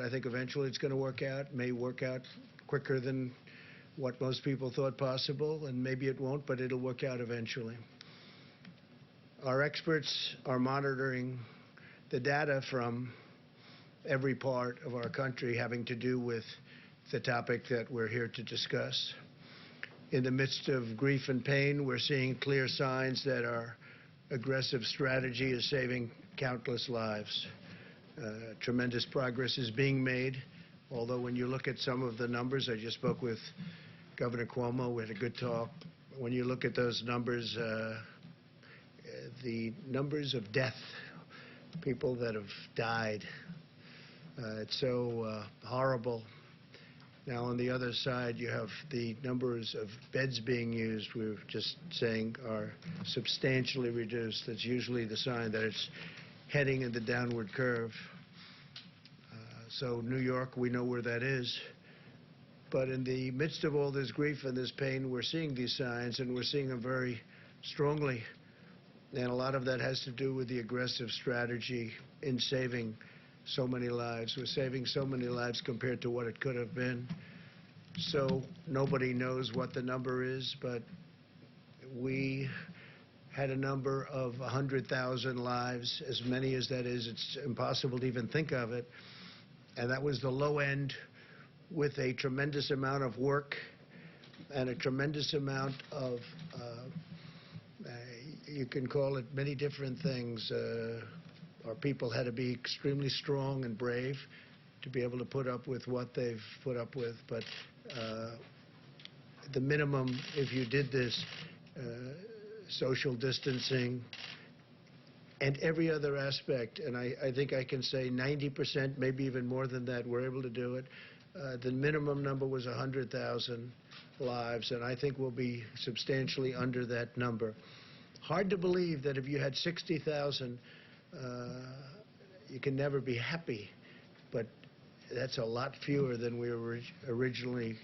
I think eventually it's going to work out. It may work out quicker than what most people thought possible, and maybe it won't, but it'll work out eventually. Our experts are monitoring the data from every part of our country having to do with the topic that we're here to discuss. In the midst of grief and pain, we're seeing clear signs that our aggressive strategy is saving countless lives. Tremendous progress is being made, although when you look at some of the numbers, I just spoke with Governor Cuomo, we had a good talk. When you look at those numbers, the numbers of death, people that have died, it's so horrible. Now, on the other side, you have the numbers of beds being used, we were just saying, are substantially reduced. That's usually the sign that it's heading in the downward curve. So New York, we know where that is. But in the midst of all this grief and this pain, we're seeing these signs, and we're seeing them very strongly. And a lot of that has to do with the aggressive strategy in saving so many lives. We're saving so many lives compared to what it could have been. So nobody knows what the number is, but we had a number of 100,000 lives. As many as that is, it's impossible to even think of it. And that was the low end, with a tremendous amount of work and a tremendous amount of, you can call it many different things. Our people had to be extremely strong and brave to be able to put up with what they've put up with. But the minimum, if you did this, social distancing, and every other aspect, and I think I can say 90%, maybe even more than that, we're able to do it. The minimum number was 100,000 lives, and I think we'll be substantially under that number. Hard to believe that if you had 60,000, you can never be happy, but that's a lot fewer than we were originally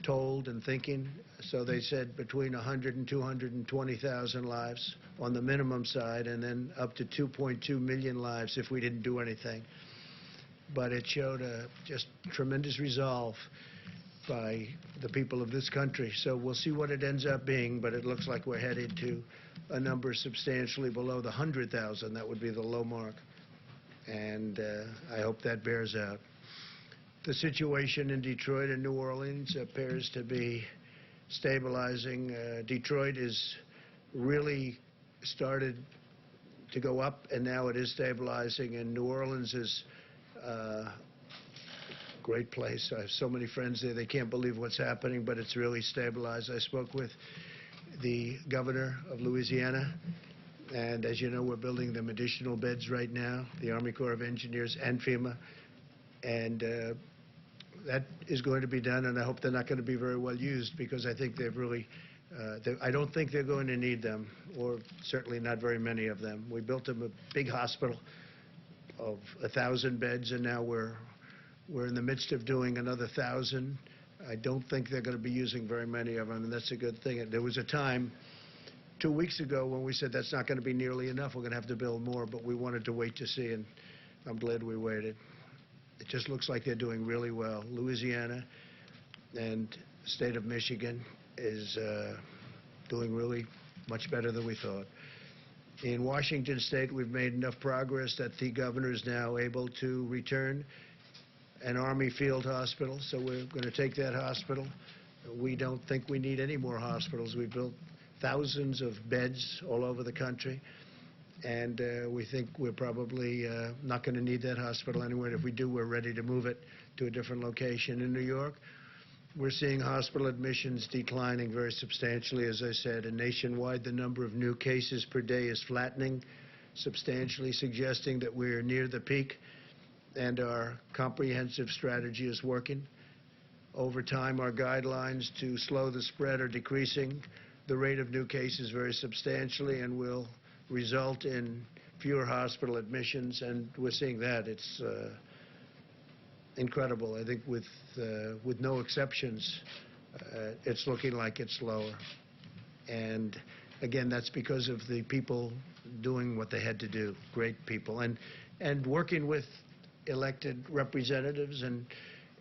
told and thinking. So they said between 100 and 220,000 lives on the minimum side, and then up to 2.2 million lives if we didn't do anything. But it showed a just tremendous resolve by the people of this country. So we'll see what it ends up being, but it looks like we're headed to a number substantially below the 100,000. That would be the low mark. And I hope that bears out. The situation in Detroit and New Orleans appears to be stabilizing. Detroit is really started to go up, and now it is stabilizing. And New Orleans is a great place. I have so many friends there. They can't believe what's happening, but it's really stabilized. I spoke with the governor of Louisiana, and as you know, we're building them additional beds right now, the Army Corps of Engineers and FEMA. And that is going to be done, and I hope they're not going to be very well used, because I think they've really, I don't think they're going to need them, or certainly not very many of them. We built them a big hospital of 1,000 beds, and now we're in the midst of doing another 1,000. I don't think they're going to be using very many of them, and that's a good thing. There was a time 2 weeks ago when we said that's not going to be nearly enough, we're going to have to build more, but we wanted to wait to see, and I'm glad we waited. It just looks like they're doing really well. Louisiana and the state of Michigan is doing really much better than we thought. In Washington State, we've made enough progress that the governor is now able to return an Army field hospital, so we're going to take that hospital. We don't think we need any more hospitals. We've built thousands of beds all over the country, and we think we're probably not going to need that hospital anywhere. If we do, we're ready to move it to a different location. In New York, we're seeing hospital admissions declining very substantially, as I said, and nationwide the number of new cases per day is flattening substantially, suggesting that we're near the peak, and our comprehensive strategy is working. Over time, our guidelines to slow the spread are decreasing the rate of new cases very substantially, and will result in fewer hospital admissions, and we're seeing that. It's incredible. I think with no exceptions, it's looking like it's lower. And again, that's because of the people doing what they had to do, great people, and working with elected representatives and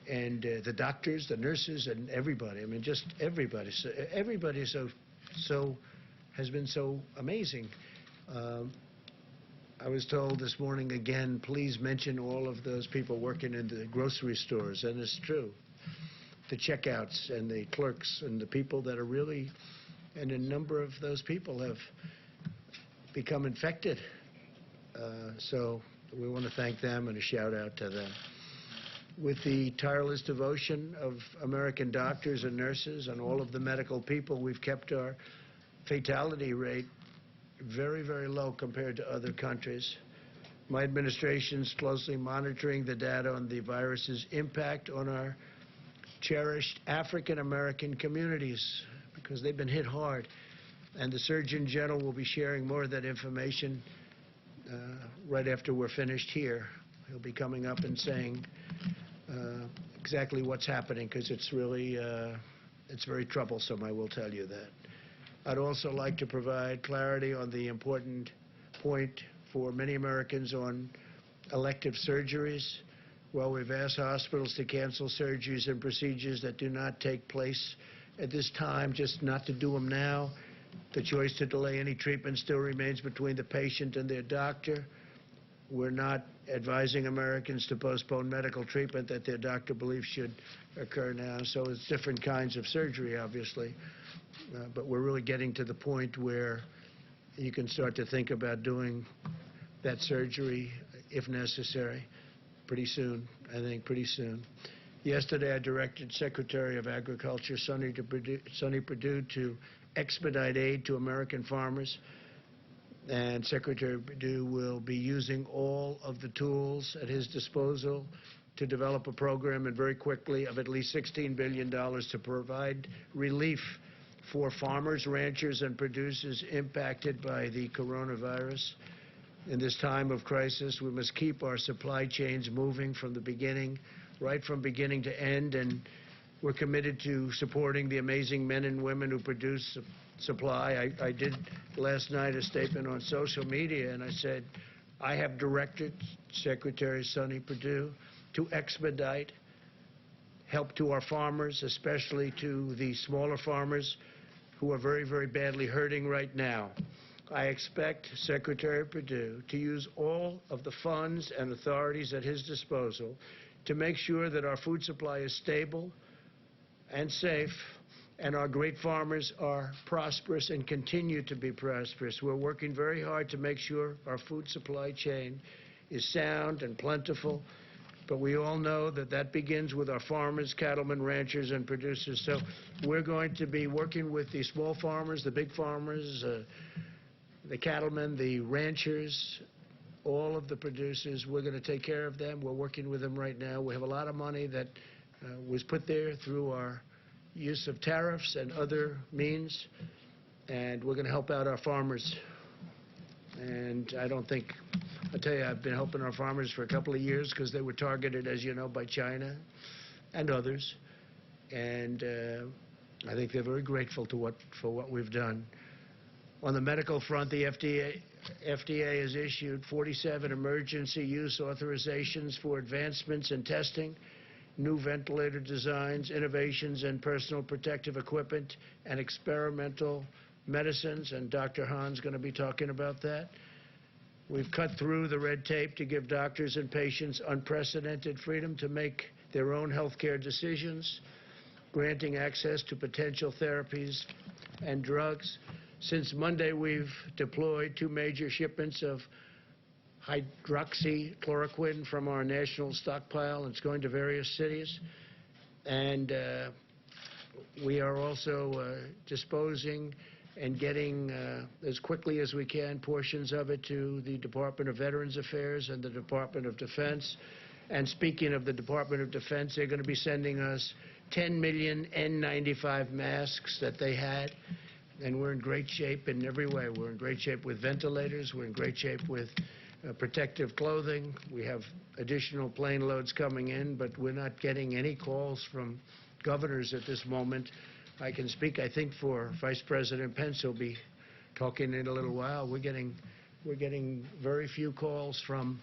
the doctors, the nurses, and everybody. I mean, just everybody. So everybody has been so amazing. I was told this morning again, please mention all of those people working in the grocery stores, and it's true. The checkouts and the clerks and the people that are really, and a number of those people have become infected. So we want to thank them and a shout out to them. With the tireless devotion of American doctors and nurses and all of the medical people, we've kept our fatality rate very, very low compared to other countries. My administration's closely monitoring the data on the virus's impact on our cherished African-American communities because they've been hit hard. And the Surgeon General will be sharing more of that information right after we're finished here. He'll be coming up and saying exactly what's happening because it's really, it's very troublesome, I will tell you that. I'd also like to provide clarity on the important point for many Americans on elective surgeries. Well, we've asked hospitals to cancel surgeries and procedures that do not take place at this time, just not to do them now. The choice to delay any treatment still remains between the patient and their doctor. We're not advising Americans to postpone medical treatment that their doctor believes should occur now. So it's different kinds of surgery, obviously. But we're really getting to the point where you can start to think about doing that surgery, if necessary, pretty soon, I think, pretty soon. Yesterday, I directed Secretary of Agriculture Sonny Perdue to expedite aid to American farmers. And Secretary Perdue will be using all of the tools at his disposal to develop a program, and very quickly, of at least $16 billion to provide relief for farmers, ranchers, and producers impacted by the coronavirus. In this time of crisis, we must keep our supply chains moving from the beginning, right from beginning to end, and we're committed to supporting the amazing men and women who produce supply. I did last night a statement on social media, and I said, I have directed Secretary Sonny Perdue to expedite help to our farmers, especially to the smaller farmers who are very, very badly hurting right now. I expect Secretary Perdue to use all of the funds and authorities at his disposal to make sure that our food supply is stable and safe, and our great farmers are prosperous and continue to be prosperous. We're working very hard to make sure our food supply chain is sound and plentiful, but we all know that that begins with our farmers, cattlemen, ranchers, and producers. So we're going to be working with the small farmers, the big farmers, the cattlemen, the ranchers, all of the producers. We're going to take care of them. We're working with them right now. We have a lot of money that was put there through our use of tariffs and other means, and we're going to help out our farmers. And I don't think, I'll tell you, I've been helping our farmers for a couple of years because they were targeted, as you know, by China and others. And I think they're very grateful for what we've done. On the medical front, the FDA has issued 47 emergency use authorizations for advancements in testing, new ventilator designs, innovations in personal protective equipment, and experimental medicines, and Dr. Hahn's going to be talking about that. We've cut through the red tape to give doctors and patients unprecedented freedom to make their own health care decisions, granting access to potential therapies and drugs. Since Monday, we've deployed 2 major shipments of hydroxychloroquine from our national stockpile. It's going to various cities. And we are also disposing and getting, as quickly as we can, portions of it to the Department of Veterans Affairs and the Department of Defense. And speaking of the Department of Defense, they're going to be sending us 10 million N95 masks that they had. And we're in great shape in every way. We're in great shape with ventilators. We're in great shape with protective clothing. We have additional plane loads coming in, but we're not getting any calls from governors at this moment. I can speak, I think, for Vice President Pence, who'll be talking in a little while. We're getting very few calls from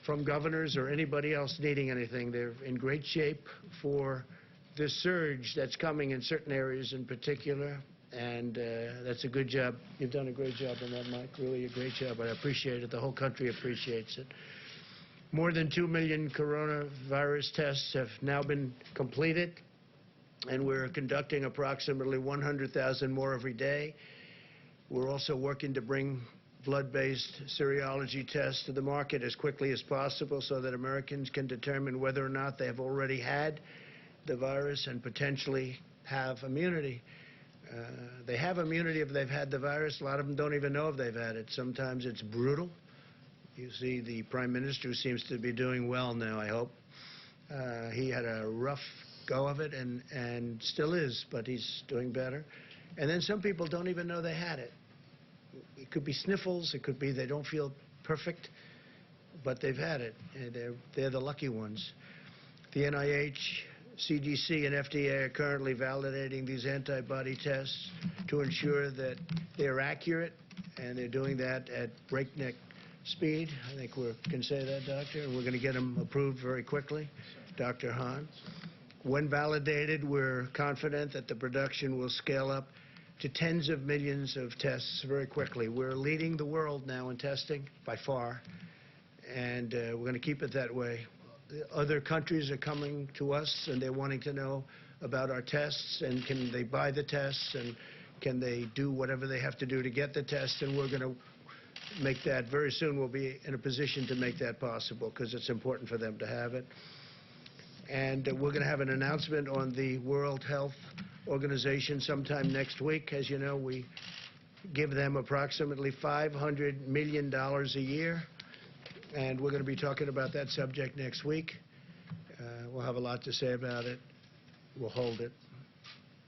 from governors or anybody else needing anything. They're in great shape for this surge that's coming in certain areas in particular, and that's a good job. You've done a great job on that, Mike, really a great job. I appreciate it. The whole country appreciates it. More than 2 million coronavirus tests have now been completed, and we're conducting approximately 100,000 more every day. We're also working to bring blood-based serology tests to the market as quickly as possible so that Americans can determine whether or not they have already had the virus and potentially have immunity. They have immunity if they've had the virus. A lot of them don't even know if they've had it. Sometimes it's brutal. You see the Prime Minister, who seems to be doing well now, I hope. He had a rough go of it and still is, but he's doing better. And then some people don't even know they had it. It could be sniffles. It could be they don't feel perfect, but they've had it. They're the lucky ones. The NIH, CDC, and FDA are currently validating these antibody tests to ensure that they're accurate, and they're doing that at breakneck speed. I think we can say that, Doctor, and we're going to get them approved very quickly. Dr. Hahn. When validated, we're confident that the production will scale up to tens of millions of tests very quickly. We're leading the world now in testing by far, and we're going to keep it that way. Other countries are coming to us, and they're wanting to know about our tests, and can they buy the tests, and can they do whatever they have to do to get the tests, and we're going to make that very soon. We'll be in a position to make that possible because it's important for them to have it. And we're going to have an announcement on the World Health Organization sometime next week. As you know, we give them approximately $500 million a year, and we're going to be talking about that subject next week. We'll have a lot to say about it. We'll hold it.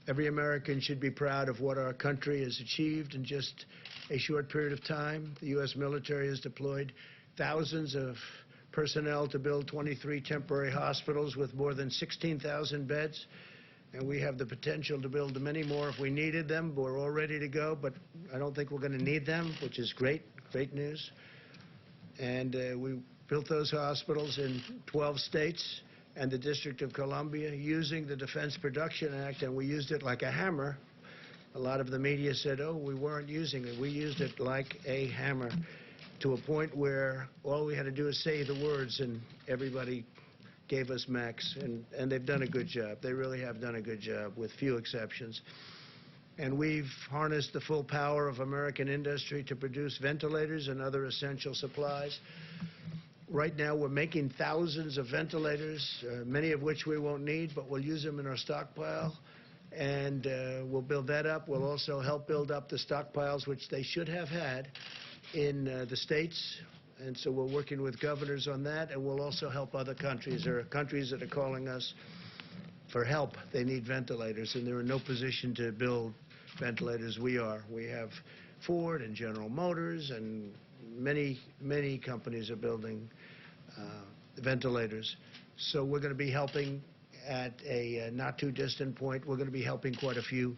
Every American should be proud of what our country has achieved in just a short period of time. The U.S. military has deployed thousands of personnel to build 23 temporary hospitals with more than 16,000 beds. And we have the potential to build many more if we needed them. We're all ready to go, but I don't think we're going to need them, which is great news. And we built those hospitals in 12 states and the District of Columbia using the Defense Production Act, and we used it like a hammer. A lot of the media said, oh, we weren't using it. We used it like a hammer to a point where all we had to do is say the words, and everybody gave us max, and they've done a good job. They really have done a good job, with few exceptions. And we've harnessed the full power of American industry to produce ventilators and other essential supplies. Right now, we're making thousands of ventilators, many of which we won't need, but we'll use them in our stockpile, and we'll build that up. We'll also help build up the stockpiles, which they should have had in the states. And so we're working with governors on that, and we'll also help other countries. There are countries that are calling us for help. They need ventilators, and they're in no position to build ventilators. We are. We have Ford and General Motors, and many companies are building ventilators. So we're going to be helping at a not too distant point. We're going to be helping quite a few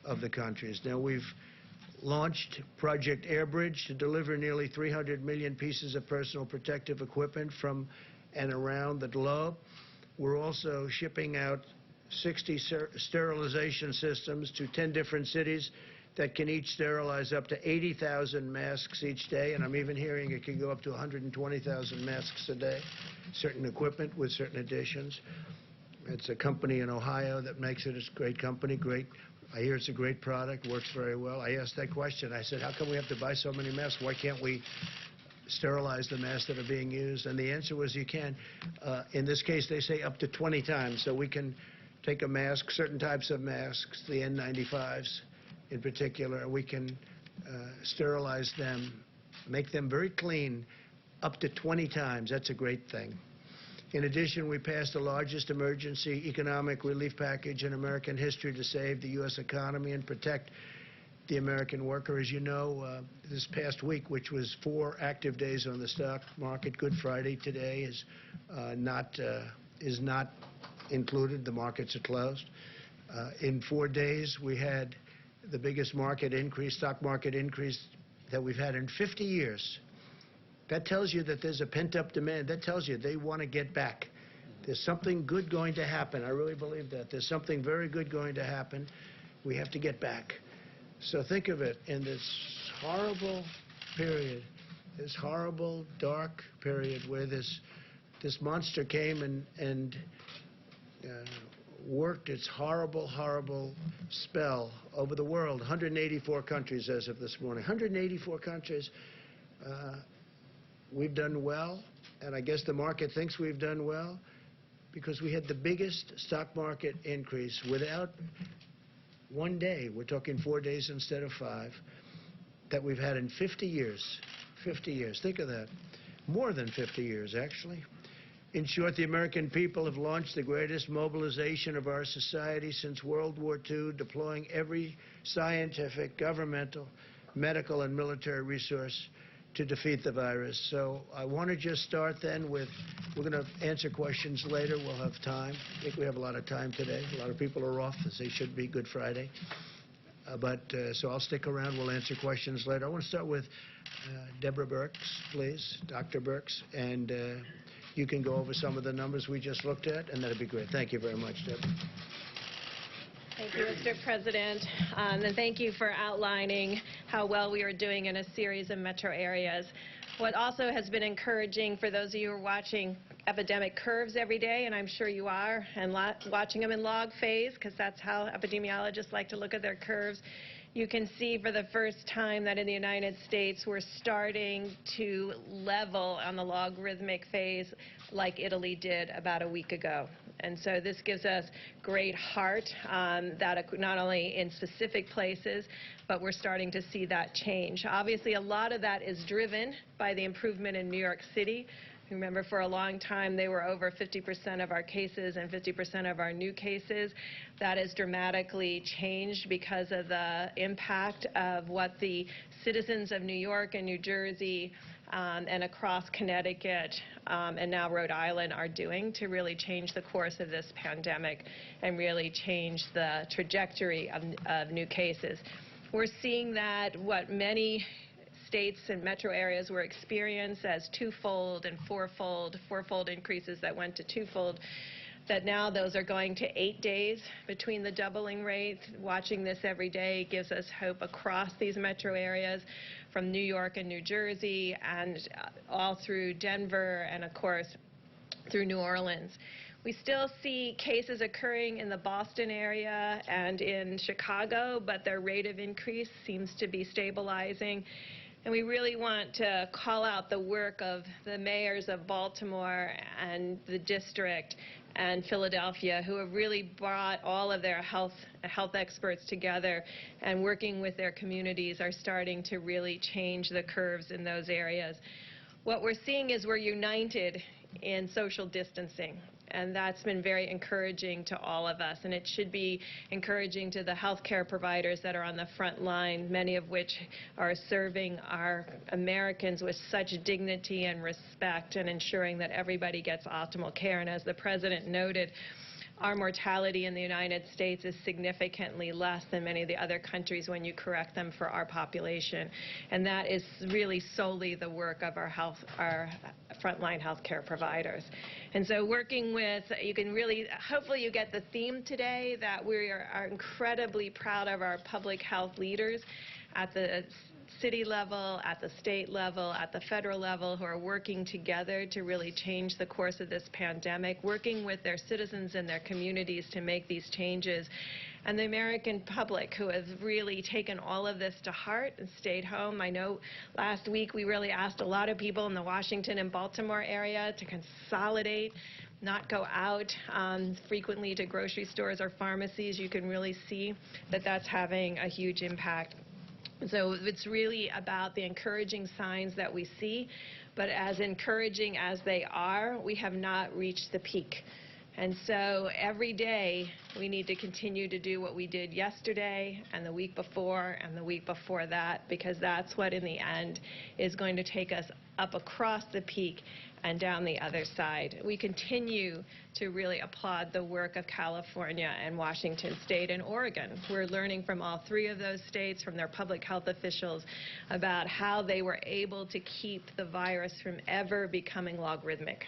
of the countries. Now, we've launched Project Airbridge to deliver nearly 300 million pieces of personal protective equipment from and around the globe. We're also shipping out 60 sterilization systems to 10 different cities that can each sterilize up to 80,000 masks each day, and I'm even hearing it can go up to 120,000 masks a day, certain equipment with certain additions. It's a company in Ohio that makes it. It's a great company, great. I hear it's a great product, works very well. I asked that question. I said, how come we have to buy so many masks? Why can't we sterilize the masks that are being used? And the answer was you can. In this case, they say up to 20 times. So we can take a mask, certain types of masks, the N95s in particular, we can sterilize them, make them very clean up to 20 times. That's a great thing. In addition, we passed the largest emergency economic relief package in American history to save the U.S. economy and protect the American worker. As you know, this past week, which was 4 active days on the stock market, Good Friday today is not included. The markets are closed. In 4 days, we had the biggest market increase, stock market increase that we've had in 50 years. That tells you that there's a pent-up demand. That tells you they want to get back. There's something good going to happen. I really believe that. There's something very good going to happen. We have to get back. So think of it, in this horrible period, this horrible, dark period where this monster came and worked its horrible, horrible spell over the world. 184 countries as of this morning. 184 countries. We've done well, and I guess the market thinks we've done well, because we had the biggest stock market increase without one day, we're talking 4 days instead of 5, that we've had in 50 years. 50 years. Think of that. More than 50 years, actually. In short, the American people have launched the greatest mobilization of our society since World War II, deploying every scientific, governmental, medical, and military resource to defeat the virus. So I want to just start then with, we're going to answer questions later. We'll have time. I think we have a lot of time today. A lot of people are off, as they should be, Good Friday. So I'll stick around. We'll answer questions later. I want to start with Deborah Birx, please, Dr. Birx, and you can go over some of the numbers we just looked at, and that'd be great. Thank you very much, Deborah. Thank you, Mr. President, and thank you for outlining how well we are doing in a series of metro areas. What also has been encouraging for those of you who are watching epidemic curves every day, and I'm sure you are, and watching them in log phase, because that's how epidemiologists like to look at their curves, you can see for the first time that in the United States we're starting to level on the logarithmic phase like Italy did about a week ago. And so this gives us great heart that not only in specific places, but we're starting to see that change. Obviously, a lot of that is driven by the improvement in New York City. Remember, for a long time, they were over 50% of our cases and 50% of our new cases. That has dramatically changed because of the impact of what the citizens of New York and New Jersey and across Connecticut and now Rhode Island are doing to really change the course of this pandemic and really change the trajectory of new cases. We're seeing that what many states and metro areas were experienced as twofold and fourfold increases that went to twofold, that now those are going to 8 days between the doubling rates. Watching this every day gives us hope across these metro areas, from New York and New Jersey and all through Denver and, of course, through New Orleans. We still see cases occurring in the Boston area and in Chicago, but their rate of increase seems to be stabilizing. And we really want to call out the work of the mayors of Baltimore and the district and Philadelphia, who have really brought all of their health experts together, and working with their communities are starting to really change the curves in those areas. What we're seeing is we're united in social distancing, and that's been very encouraging to all of us, and it should be encouraging to the healthcare providers that are on the front line, many of which are serving our Americans with such dignity and respect and ensuring that everybody gets optimal care. And as the President noted, our mortality in the United States is significantly less than many of the other countries when you correct them for our population. And that is really solely the work of our frontline healthcare providers. And so working with, you can really, hopefully you get the theme today that we are incredibly proud of our public health leaders at the city level, at the state level, at the federal level, who are working together to really change the course of this pandemic, working with their citizens and their communities to make these changes. And the American public, who has really taken all of this to heart and stayed home. I know last week we really asked a lot of people in the Washington and Baltimore area to consolidate, not go out frequently to grocery stores or pharmacies. You can really see that that's having a huge impact. So it's really about the encouraging signs that we see, but as encouraging as they are, we have not reached the peak. And so every day we need to continue to do what we did yesterday and the week before and the week before that, because that's what in the end is going to take us up across the peak and down the other side. We continue to really applaud the work of California and Washington State and Oregon. We're learning from all three of those states, from their public health officials, about how they were able to keep the virus from ever becoming logarithmic.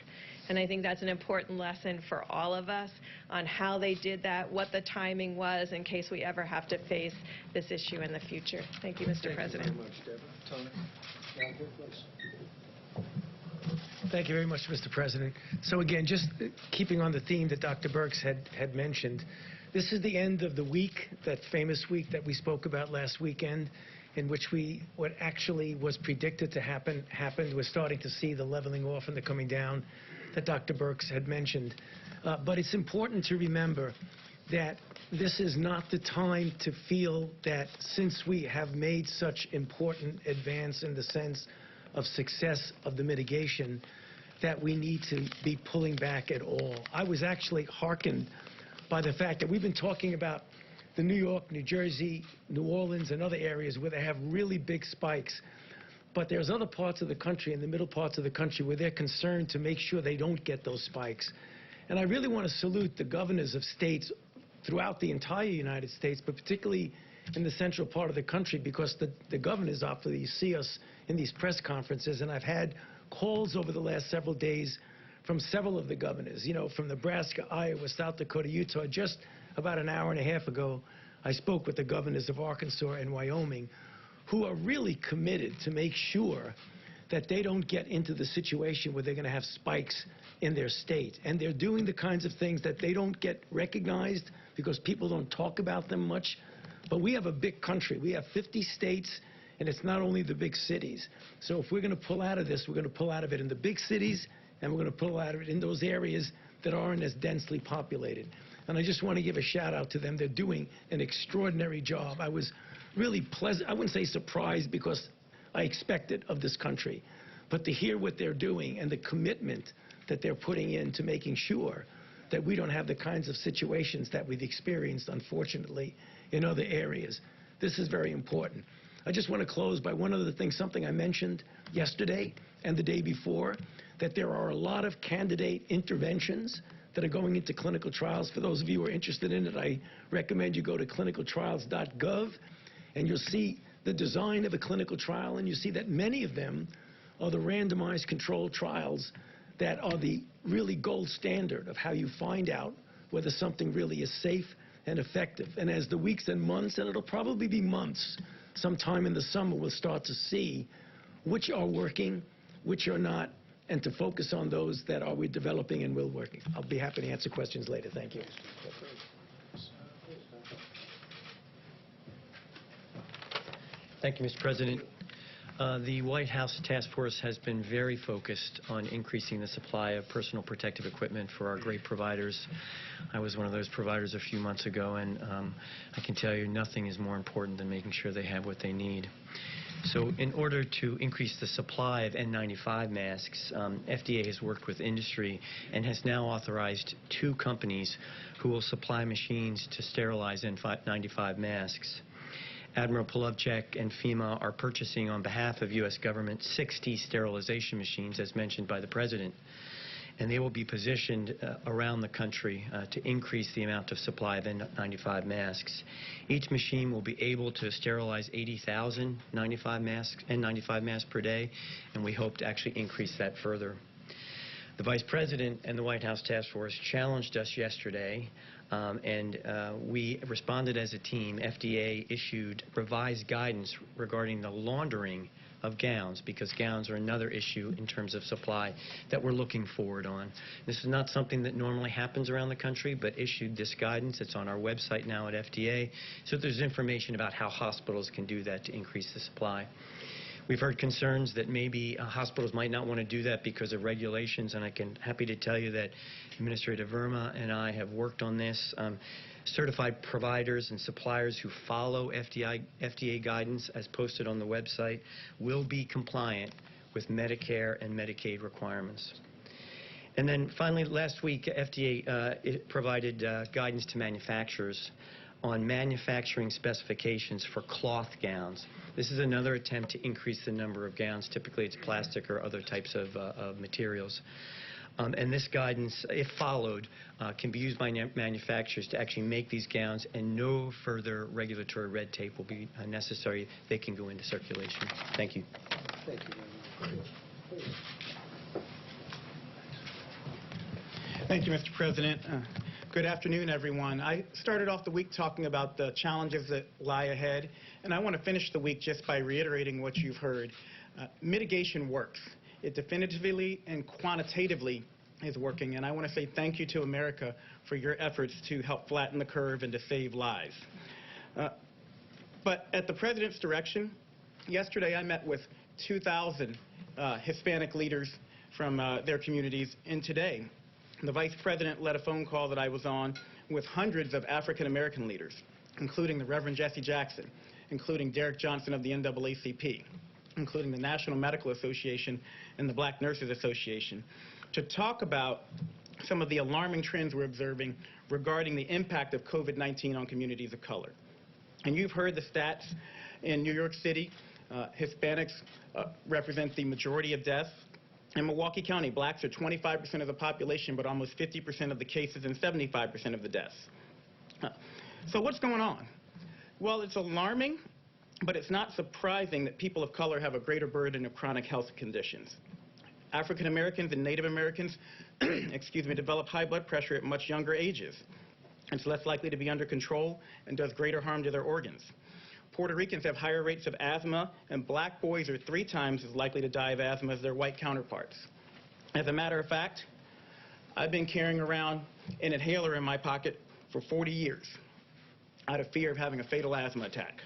And I think that's an important lesson for all of us on how they did that, what the timing was, in case we ever have to face this issue in the future. Thank you, Mr. President. Thank you very much, Deborah. Tony? Malcolm, please. Thank you very much, Mr. President. So again, just keeping on the theme that Dr. Birx had mentioned, this is the end of the week, that famous week that we spoke about last weekend, in which what actually was predicted to happen happened. We're starting to see the leveling off and the coming down that Dr. Birx had mentioned. But it's important to remember that this is not the time to feel that since we have made such important advance in the sense of success of the mitigation, that we need to be pulling back at all. I was actually heartened by the fact that we've been talking about the New York, New Jersey, New Orleans, and other areas where they have really big spikes. But there's other parts of the country, in the middle parts of the country, where they're concerned to make sure they don't get those spikes. And I really want to salute the governors of states throughout the entire United States, but particularly in the central part of the country, because the governors obviously see us in these press conferences, and I've had calls over the last several days from several of the governors, you know, from Nebraska, Iowa, South Dakota, Utah. Just about an hour and a half ago, I spoke with the governors of Arkansas and Wyoming, who are really committed to make sure that they don't get into the situation where they're going to have spikes in their state. And they're doing the kinds of things that they don't get recognized because people don't talk about them much. But we have a big country. We have 50 states, and it's not only the big cities. So if we're going to pull out of this, we're going to pull out of it in the big cities, and we're going to pull out of it in those areas that aren't as densely populated. And I just want to give a shout out to them. They're doing an extraordinary job. I was really pleasant, I wouldn't say surprised, because I expect it of this country, but to hear what they're doing and the commitment that they're putting into making sure that we don't have the kinds of situations that we've experienced, unfortunately, in other areas. This is very important. I just want to close by one other thing, something I mentioned yesterday and the day before, that there are a lot of candidate interventions that are going into clinical trials. For those of you who are interested in it, I recommend you go to clinicaltrials.gov, and you'll see the design of a clinical trial, and you see that many of them are the randomized controlled trials that are the really gold standard of how you find out whether something really is safe and effective. And as the weeks and months, and it'll probably be months, sometime in the summer, we'll start to see which are working, which are not, and to focus on those that are we developing and will working. I'll be happy to answer questions later. Thank you. Thank you, Mr. President. The White House Task Force has been very focused on increasing the supply of personal protective equipment for our great providers. I was one of those providers a few months ago, and I can tell you nothing is more important than making sure they have what they need. So in order to increase the supply of N95 masks, FDA has worked with industry and has now authorized 2 companies who will supply machines to sterilize N95 masks. Admiral Polovchek and FEMA are purchasing on behalf of U.S. government 60 sterilization machines, as mentioned by the President. And they will be positioned around the country to increase the amount of supply of N95 masks. Each machine will be able to sterilize 80,000 N95 masks per day, and we hope to actually increase that further. The Vice President and the White House Task Force challenged us yesterday, and we responded as a team. FDA issued revised guidance regarding the laundering of gowns, because gowns are another issue in terms of supply that we're looking forward on. This is not something that normally happens around the country, but issued this guidance. It's on our website now at FDA, so there's information about how hospitals can do that to increase the supply. We've heard concerns that maybe hospitals might not want to do that because of regulations, and I can happy to tell you that Administrator Verma and I have worked on this. Certified providers and suppliers who follow FDA guidance as posted on the website will be compliant with Medicare and Medicaid requirements. And then finally, last week, FDA provided guidance to manufacturers on manufacturing specifications for cloth gowns. This is another attempt to increase the number of gowns. Typically, it's plastic or other types of materials. And this guidance, if followed, can be used by manufacturers to actually make these gowns, and no further regulatory red tape will be necessary. They can go into circulation. Thank you. Thank you very much. Thank you, Mr. President. Good afternoon, everyone. I started off the week talking about the challenges that lie ahead, and I want to finish the week just by reiterating what you've heard. Mitigation works. It definitively and quantitatively is working, and I want to say thank you to America for your efforts to help flatten the curve and to save lives. But at the President's direction, yesterday I met with 2,000 Hispanic leaders from their communities, and today the Vice President led a phone call that I was on with hundreds of African American leaders, including the Reverend Jesse Jackson, including Derek Johnson of the NAACP, including the National Medical Association and the Black Nurses Association, to talk about some of the alarming trends we're observing regarding the impact of COVID-19 on communities of color. And you've heard the stats in New York City. Hispanics represent the majority of deaths. In Milwaukee County, blacks are 25% of the population, but almost 50% of the cases and 75% of the deaths. So what's going on? Well, it's alarming, but it's not surprising that people of color have a greater burden of chronic health conditions. African Americans and Native Americans develop high blood pressure at much younger ages. It's less likely to be under control and does greater harm to their organs. Puerto Ricans have higher rates of asthma, and black boys are 3 times as likely to die of asthma as their white counterparts. As a matter of fact, I've been carrying around an inhaler in my pocket for 40 years out of fear of having a fatal asthma attack.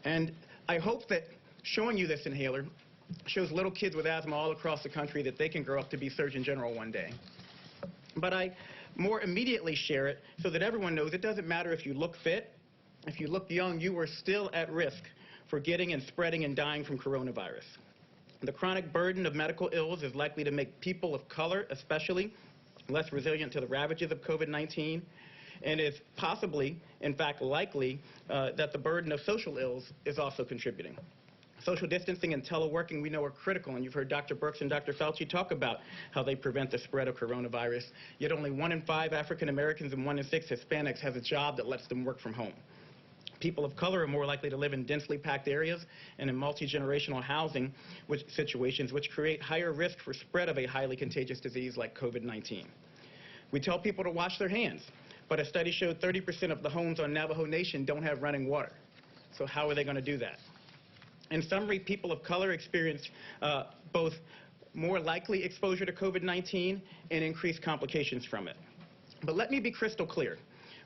And I hope that showing you this inhaler shows little kids with asthma all across the country that they can grow up to be Surgeon General one day. But I more immediately share it so that everyone knows it doesn't matter if you look fit. If you look young, you are still at risk for getting and spreading and dying from coronavirus. The chronic burden of medical ills is likely to make people of color, especially, less resilient to the ravages of COVID-19, and is possibly, in fact likely, that the burden of social ills is also contributing. Social distancing and teleworking, we know, are critical, and you've heard Dr. Birx and Dr. Fauci talk about how they prevent the spread of coronavirus, yet only 1 in 5 African Americans and 1 in 6 Hispanics has a job that lets them work from home. People of color are more likely to live in densely packed areas and in multi-generational housing situations, which create higher risk for spread of a highly contagious disease like COVID-19. We tell people to wash their hands, but a study showed 30% of the homes on Navajo Nation don't have running water. So how are they going to do that? In summary, people of color experience both more likely exposure to COVID-19 and increased complications from it. But let me be crystal clear.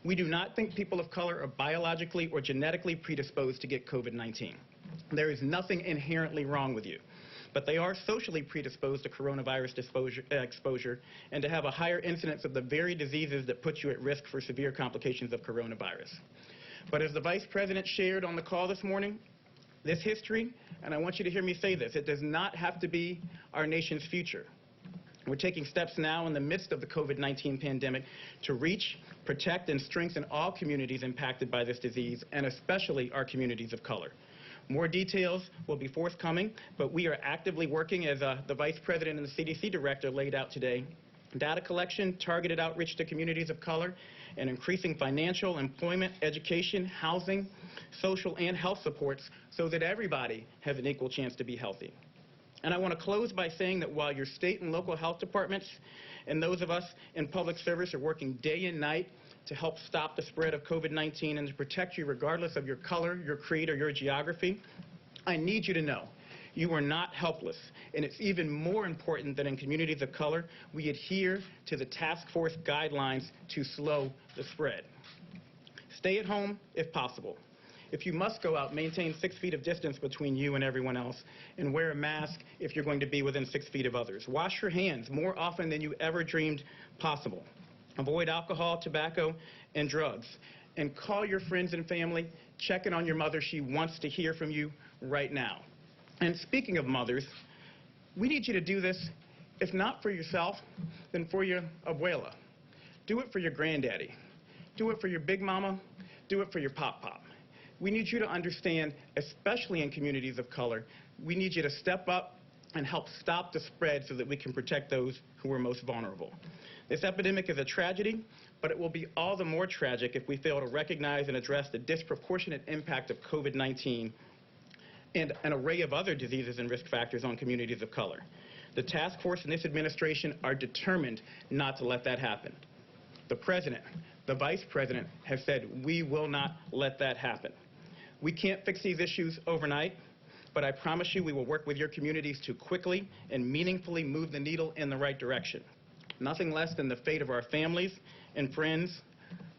We do not think people of color are biologically or genetically predisposed to get COVID-19. There is nothing inherently wrong with you, but they are socially predisposed to coronavirus exposure and to have a higher incidence of the very diseases that put you at risk for severe complications of coronavirus. But as the Vice President shared on the call this morning, this history, and I want you to hear me say this, it does not have to be our nation's future. We're taking steps now in the midst of the COVID-19 pandemic to reach, protect, and strengthen all communities impacted by this disease, and especially our communities of color. More details will be forthcoming, but we are actively working, as the Vice President and the CDC Director laid out today, data collection, targeted outreach to communities of color, and increasing financial, employment, education, housing, social, and health supports so that everybody has an equal chance to be healthy. And I want to close by saying that while your state and local health departments and those of us in public service are working day and night to help stop the spread of COVID-19 and to protect you regardless of your color, your creed, or your geography, I need you to know you are not helpless. And it's even more important that in communities of color, we adhere to the task force guidelines to slow the spread. Stay at home if possible. If you must go out, maintain 6 feet of distance between you and everyone else, and wear a mask if you're going to be within 6 feet of others. Wash your hands more often than you ever dreamed possible. Avoid alcohol, tobacco, and drugs. And call your friends and family. Check in on your mother. She wants to hear from you right now. And speaking of mothers, we need you to do this, if not for yourself, then for your abuela. Do it for your granddaddy. Do it for your big mama. do it for your pop-pop. We need you to understand, especially in communities of color, we need you to step up and help stop the spread so that we can protect those who are most vulnerable. This epidemic is a tragedy, but it will be all the more tragic if we fail to recognize and address the disproportionate impact of COVID-19 and an array of other diseases and risk factors on communities of color. The task force and this administration are determined not to let that happen. The President, the Vice President have said we will not let that happen. We can't fix these issues overnight, but I promise you we will work with your communities to quickly and meaningfully move the needle in the right direction. Nothing less than the fate of our families and friends,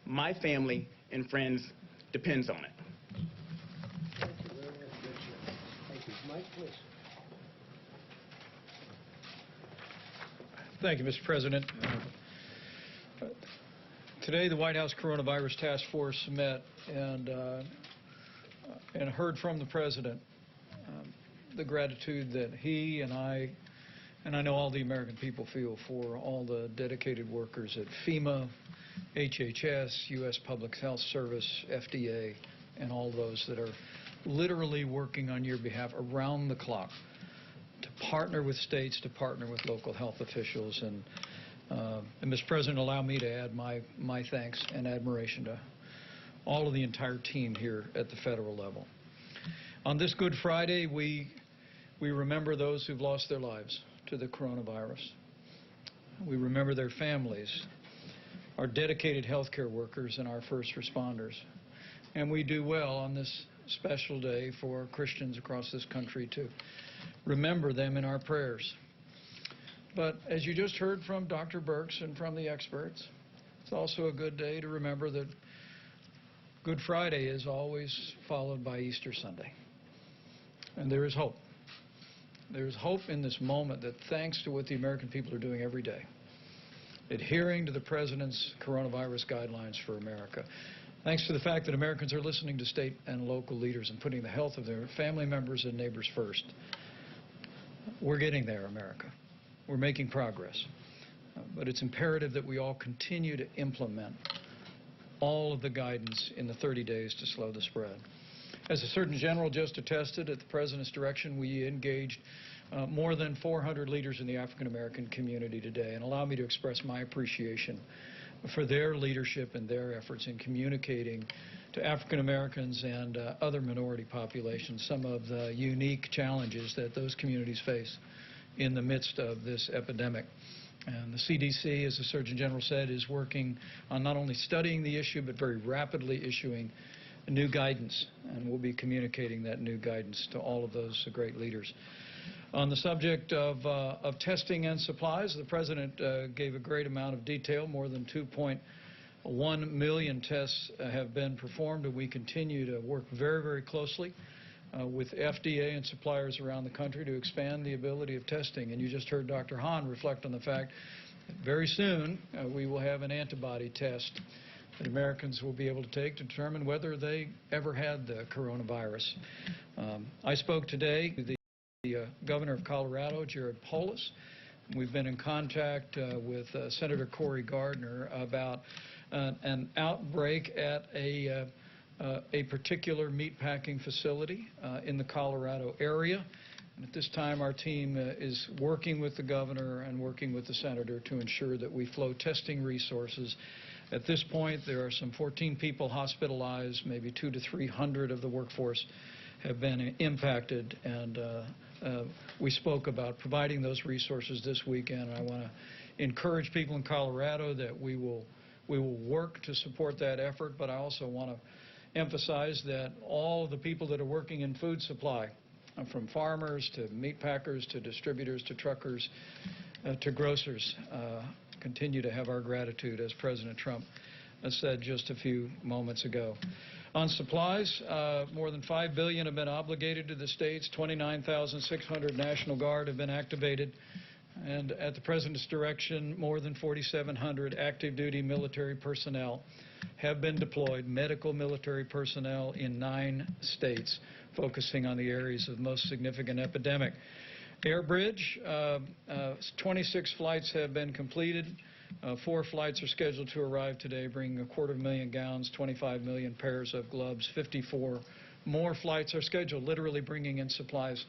my family and friends, depends on it. Thank you very much, Richard. Thank you. Mike, please. Thank you, Mr. President. Today, the White House Coronavirus Task Force met and heard from the President the gratitude that he and I know all the American people feel for all the dedicated workers at FEMA, HHS, U.S. Public Health Service, FDA, and all those that are literally working on your behalf around the clock to partner with states, to partner with local health officials. And Mr. President, allow me to add my thanks and admiration to all of the entire team here at the federal level. On this Good Friday, we remember those who've lost their lives to the coronavirus. We remember their families, our dedicated healthcare workers, and our first responders. And we do well on this special day for Christians across this country to remember them in our prayers. But as you just heard from Dr. Birx and from the experts, it's also a good day to remember that Good Friday is always followed by Easter Sunday. And there is hope. There is hope in this moment that thanks to what the American people are doing every day, adhering to the President's coronavirus guidelines for America, thanks to the fact that Americans are listening to state and local leaders and putting the health of their family members and neighbors first, we're getting there, America. We're making progress. But it's imperative that we all continue to implement all of the guidance in the 30 days to slow the spread. As the Surgeon General just attested, at the President's direction, we engaged more than 400 leaders in the African American community today. And allow me to express my appreciation for their leadership and their efforts in communicating to African Americans and other minority populations some of the unique challenges that those communities face in the midst of this epidemic. And the CDC, as the Surgeon General said, is working on not only studying the issue, but very rapidly issuing new guidance, and we'll be communicating that new guidance to all of those great leaders. On the subject of testing and supplies, the President gave a great amount of detail. More than 2.1 million tests have been performed, and we continue to work very, very closely with FDA and suppliers around the country to expand the ability of testing. And you just heard Dr. Hahn reflect on the fact that very soon we will have an antibody test that Americans will be able to take to determine whether they ever had the coronavirus. I spoke today to the Governor of Colorado, Jared Polis. We've been in contact with Senator Cory Gardner about an outbreak at a particular meatpacking facility in the Colorado area. And at this time, our team is working with the governor and working with the senator to ensure that we flow testing resources. At this point, there are some 14 people hospitalized, maybe 200 to 300 of the workforce have been impacted, and we spoke about providing those resources this weekend. I want to encourage people in Colorado that we will work to support that effort, but I also want to emphasize that all of the people that are working in food supply, from farmers to meat packers to distributors to truckers to grocers, continue to have our gratitude, as President Trump said just a few moments ago. On supplies, more than $5 billion have been obligated to the states. 29,600 National Guard have been activated. And at the President's direction, more than 4,700 active duty military personnel have been deployed, medical military personnel in 9 states, focusing on the areas of most significant epidemic. Air bridge, 26 flights have been completed 4 flights are scheduled to arrive today, bringing 250,000 gallons, 25 million pairs of gloves. 54 more flights are scheduled, literally bringing in supplies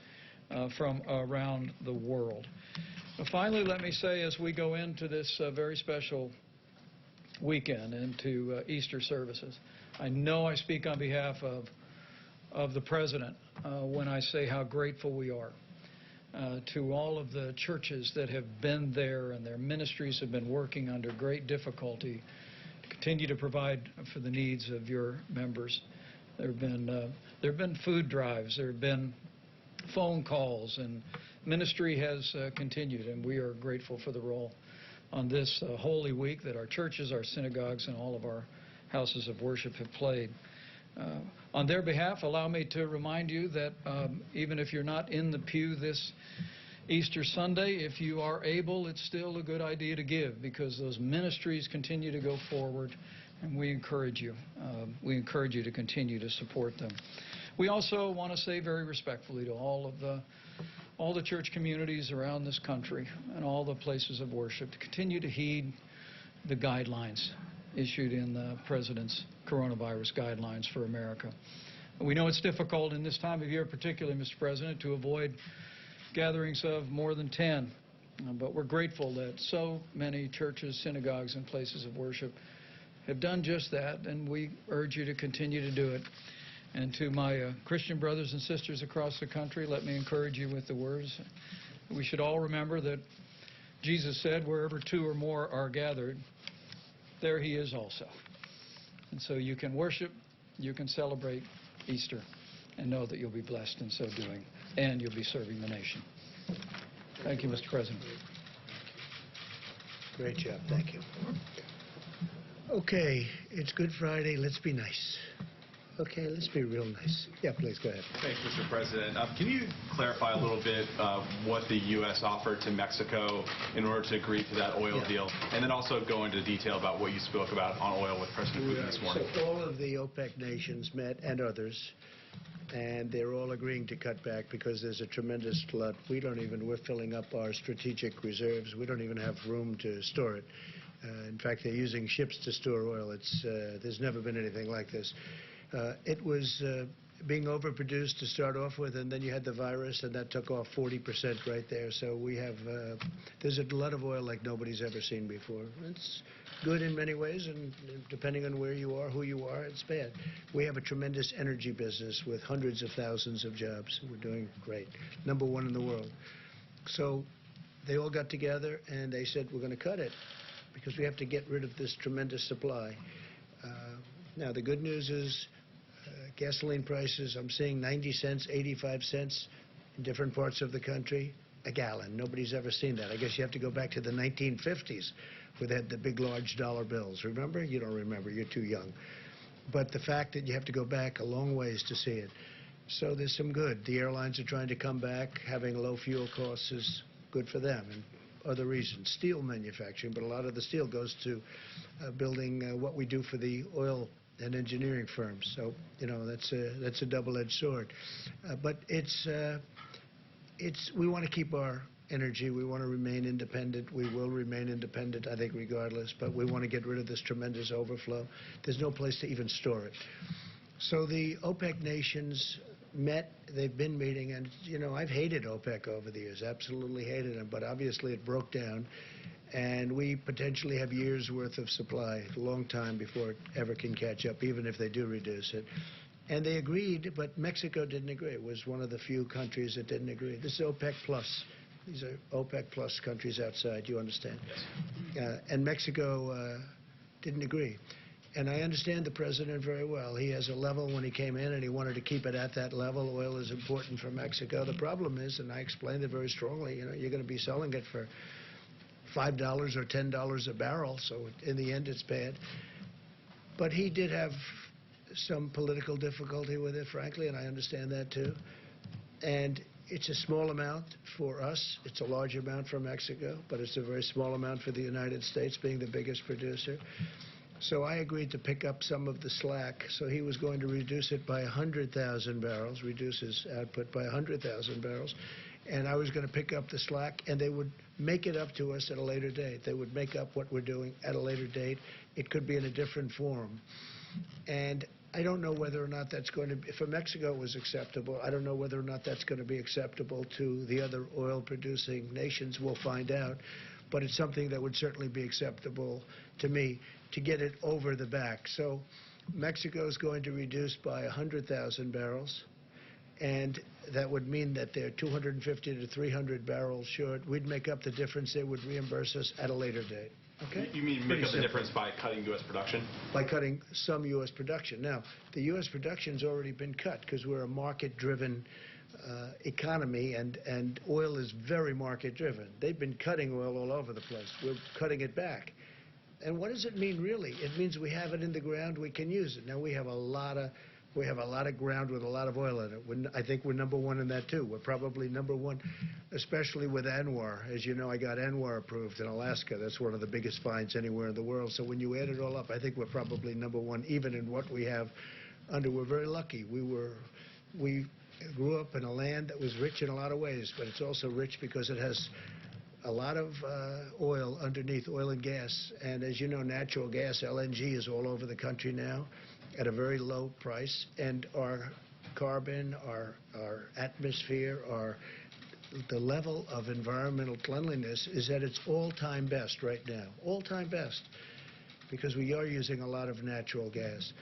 from around the world. Finally, let me say, as we go into this very special weekend, into Easter services, I know I speak on behalf of the President when I say how grateful we are to all of the churches that have been there, and their ministries have been working under great difficulty to continue to provide for the needs of your members. There have been food drives, there have been phone calls, and ministry has continued, and we are grateful for the role on this Holy Week that our churches, our synagogues, and all of our houses of worship have played. On their behalf, allow me to remind you that even if you're not in the pew this Easter Sunday, if you are able, it's still a good idea to give, because those ministries continue to go forward, and we encourage you. We encourage you to continue to support them. We also want to say very respectfully to all the church communities around this country and all the places of worship to continue to heed the guidelines issued in the President's coronavirus guidelines for America. We know it's difficult in this time of year, particularly, Mr. President, to avoid gatherings of more than 10, but we're grateful that so many churches, synagogues, and places of worship have done just that, and we urge you to continue to do it. And to my Christian brothers and sisters across the country, let me encourage you with the words. We should all remember that Jesus said, wherever 2 or more are gathered, there he is also. And so you can worship, you can celebrate Easter, and know that you'll be blessed in so doing, and you'll be serving the nation. Thank you, Mr. President. Great job. Thank you. Okay, it's Good Friday. Let's be nice. Okay, let's be real nice. Yeah, please, go ahead. Thanks, Mr. President. Can you clarify a little bit what the U.S. offered to Mexico in order to agree to that oil deal? And then also go into detail about what you spoke about on oil with President Putin this morning. So all of the OPEC nations met, and others, and they're all agreeing to cut back because there's a tremendous glut. We're filling up our strategic reserves. We don't even have room to store it. In fact, they're using ships to store oil. There's never been anything like this. It was being overproduced to start off with, and then you had the virus, and that took off 40% right there. So there's a glut of oil like nobody's ever seen before. It's good in many ways, and depending on where you are, who you are, it's bad. We have a tremendous energy business with hundreds of thousands of jobs. We're doing great. #1 in the world. So they all got together, and they said, we're going to cut it because we have to get rid of this tremendous supply. Now, the good news is gasoline prices, I'm seeing 90 cents, 85 cents in different parts of the country a gallon. Nobody's ever seen that. I guess you have to go back to the 1950s where they had the big, large dollar bills. Remember? You don't remember. You're too young. But the fact that you have to go back a long ways to see it. So there's some good. The airlines are trying to come back. Having low fuel costs is good for them, and other reasons. Steel manufacturing, but a lot of the steel goes to building what we do for the oil and engineering firms. So, that's a double-edged sword. But we want to keep our energy. We want to remain independent. We will remain independent, I think, regardless. But we want to get rid of this tremendous overflow. There's no place to even store it. So the OPEC nations met. They've been meeting, and I've hated OPEC over the years, absolutely hated them. But obviously, it broke down. And we potentially have years' worth of supply, a long time before it ever can catch up, even if they do reduce it. And they agreed, but Mexico didn't agree. It was one of the few countries that didn't agree. This is OPEC Plus. These are OPEC Plus countries outside, you understand? Yes. And Mexico didn't agree. And I understand the president very well. He has a level when he came in, and he wanted to keep it at that level. Oil is important for Mexico. The problem is, and I explained it very strongly, you're going to be selling it for $5 or $10 a barrel, so in the end it's bad. But he did have some political difficulty with it, frankly, and I understand that too. And it's a small amount for us. It's a large amount for Mexico, but it's a very small amount for the United States, being the biggest producer. So I agreed to pick up some of the slack. So he was going to reduce it by 100,000 barrels, reduce his output by 100,000 barrels. and I was going to pick up the slack, and they would make it up to us at a later date. They would make up what we're doing at a later date. It could be in a different form. And I don't know whether or not that's going to be, for Mexico it was acceptable. I don't know whether or not that's going to be acceptable to the other oil-producing nations. We'll find out. But it's something that would certainly be acceptable to me to get it over the back. So Mexico is going to reduce by 100,000 barrels, and that would mean that they're 250 to 300 barrels short. We'd make up the difference. They would reimburse us at a later date. Okay? You mean make up the difference by cutting U.S. production? By cutting some U.S. production. Now, the U.S. production's already been cut because we're a market-driven economy, and oil is very market-driven. They've been cutting oil all over the place. We're cutting it back. And what does it mean, really? It means we have it in the ground, we can use it. Now, we have a lot of ground with a lot of oil in it. I think we're number one in that, too. We're probably number one, especially with ANWR. As you know, I got ANWR approved in Alaska. That's one of the biggest finds anywhere in the world. So when you add it all up, I think we're probably number one, even in what we have under. We're very lucky. We grew up in a land that was rich in a lot of ways, but it's also rich because it has a lot of oil underneath, oil and gas. And as you know, natural gas, LNG, is all over the country now at a very low price. And our carbon, our atmosphere, the level of environmental cleanliness is at its all-time best right now, all-time best, because we are using a lot of natural gas.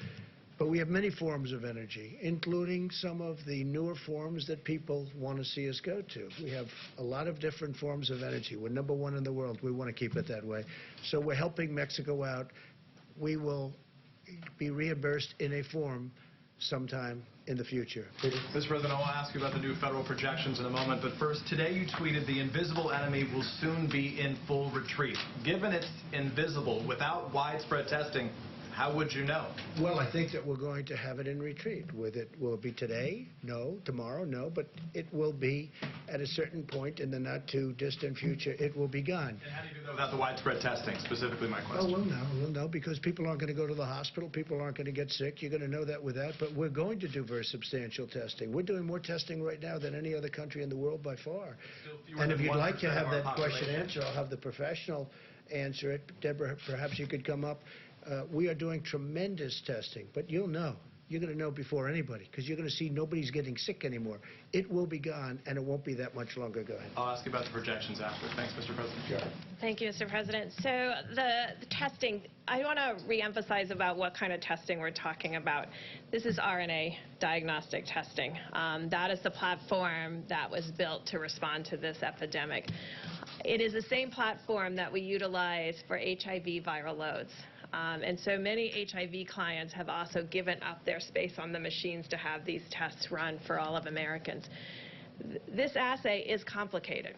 But we have many forms of energy, including some of the newer forms that people want to see us go to. We have a lot of different forms of energy. We're number one in the world. We want to keep it that way. So we're helping Mexico out. We will be reimbursed in a form sometime in the future. Mr. President, I want to ask you about the new federal projections in a moment, but first, today you tweeted the invisible enemy will soon be in full retreat. Given it's invisible, without widespread testing, how would you know? Well, I think that we're going to have it in retreat. Will it be today? No. Tomorrow? No. But it will be at a certain point in the not-too-distant future. It will be gone. And how do you do that without the widespread testing, specifically my question? Oh, we'll know, because people aren't going to go to the hospital. People aren't going to get sick. You're going to know that without. But we're going to do very substantial testing. We're doing more testing right now than any other country in the world by far. And if you'd like to have that question answered, I'll have the professional answer it. Deborah, perhaps you could come up. We are doing tremendous testing, but you'll know. You're going to know before anybody, because you're going to see nobody's getting sick anymore. It will be gone, and it won't be that much longer. Go ahead. I'll ask you about the projections after. Thanks, Mr. President. Sure. Thank you, Mr. President. So the testing, I want to reemphasize about what kind of testing we're talking about. This is RNA diagnostic testing. That is the platform that was built to respond to this epidemic. It is the same platform that we utilize for HIV viral loads. And so many HIV clients have also given up their space on the machines to have these tests run for all of Americans. This assay is complicated.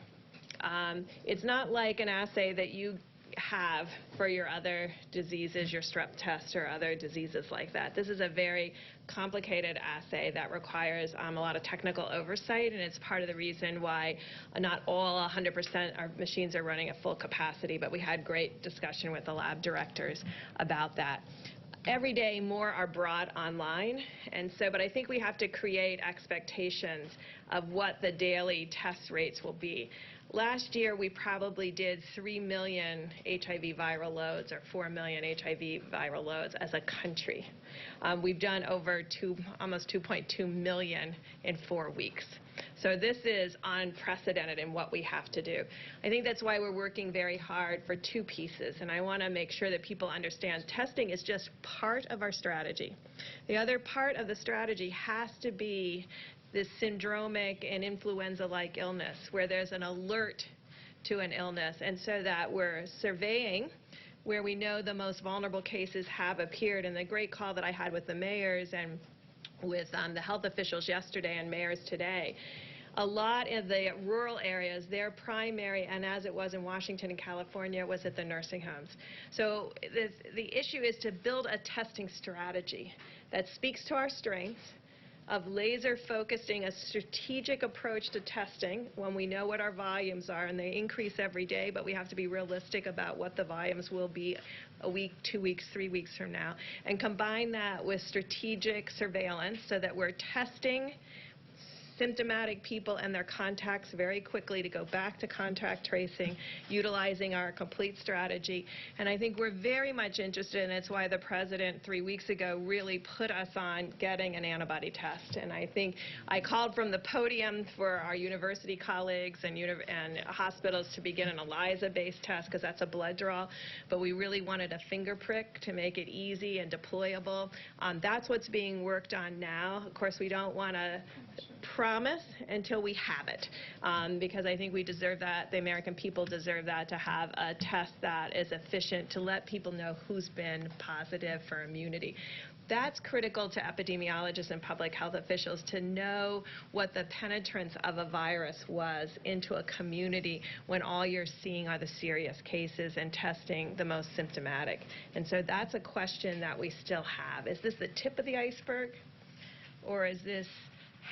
It's not like an assay that you have for your other diseases, your strep test or other diseases like that. This is a very complicated assay that requires a lot of technical oversight, and it's part of the reason why not all 100% our machines are running at full capacity, but we had great discussion with the lab directors about that. Every day more are brought online, and so, but I think we have to create expectations of what the daily test rates will be. Last year, we probably did 3 million HIV viral loads or 4 million HIV viral loads as a country. We've done over almost 2.2 million in 4 weeks. So this is unprecedented in what we have to do. I think that's why we're working very hard for 2 pieces, and I want to make sure that people understand testing is just part of our strategy. The other part of the strategy has to be this syndromic and influenza-like illness where there's an alert to an illness, and so that we're surveying where we know the most vulnerable cases have appeared. And the great call that I had with the mayors and with the health officials yesterday and mayors today, a lot of the rural areas, their primary, and as it was in Washington and California, was at the nursing homes. So the issue is to build a testing strategy that speaks to our strengths, of laser focusing a strategic approach to testing when we know what our volumes are, and they increase every day, but we have to be realistic about what the volumes will be a week, 2 weeks, 3 weeks from now, and combine that with strategic surveillance so that we're testing symptomatic people and their contacts very quickly to go back to contact tracing, utilizing our complete strategy. And I think we're very much interested, and it's why the President 3 weeks ago really put us on getting an antibody test. And I think I called from the podium for our university colleagues and hospitals to begin an ELISA-based test, because that's a blood draw, but we really wanted a finger prick to make it easy and deployable. That's what's being worked on now. Of course, we don't want to promise until we have it, because I think we deserve that, the American people deserve that, to have a test that is efficient to let people know who's been positive for immunity. That's critical to epidemiologists and public health officials, to know what the penetrance of a virus was into a community when all you're seeing are the serious cases and testing the most symptomatic. And so that's a question that we still have. Is this the tip of the iceberg, or is this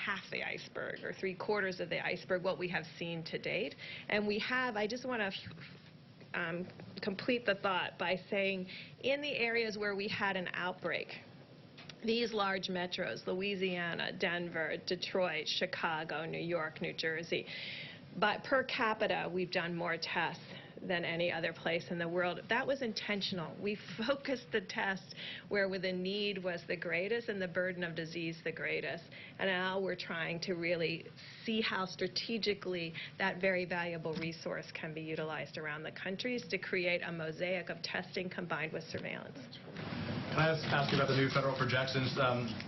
half the iceberg or 3/4 of the iceberg, what we have seen to date? And we have, I just want to complete the thought by saying, in the areas where we had an outbreak, these large metros, Louisiana, Denver, Detroit, Chicago, New York, New Jersey, but per capita, we've done more tests than any other place in the world. That was intentional. We focused the test where the need was the greatest and the burden of disease the greatest. And now we're trying to really see how strategically that very valuable resource can be utilized around the countries to create a mosaic of testing combined with surveillance. Can I ask you about the new federal projections?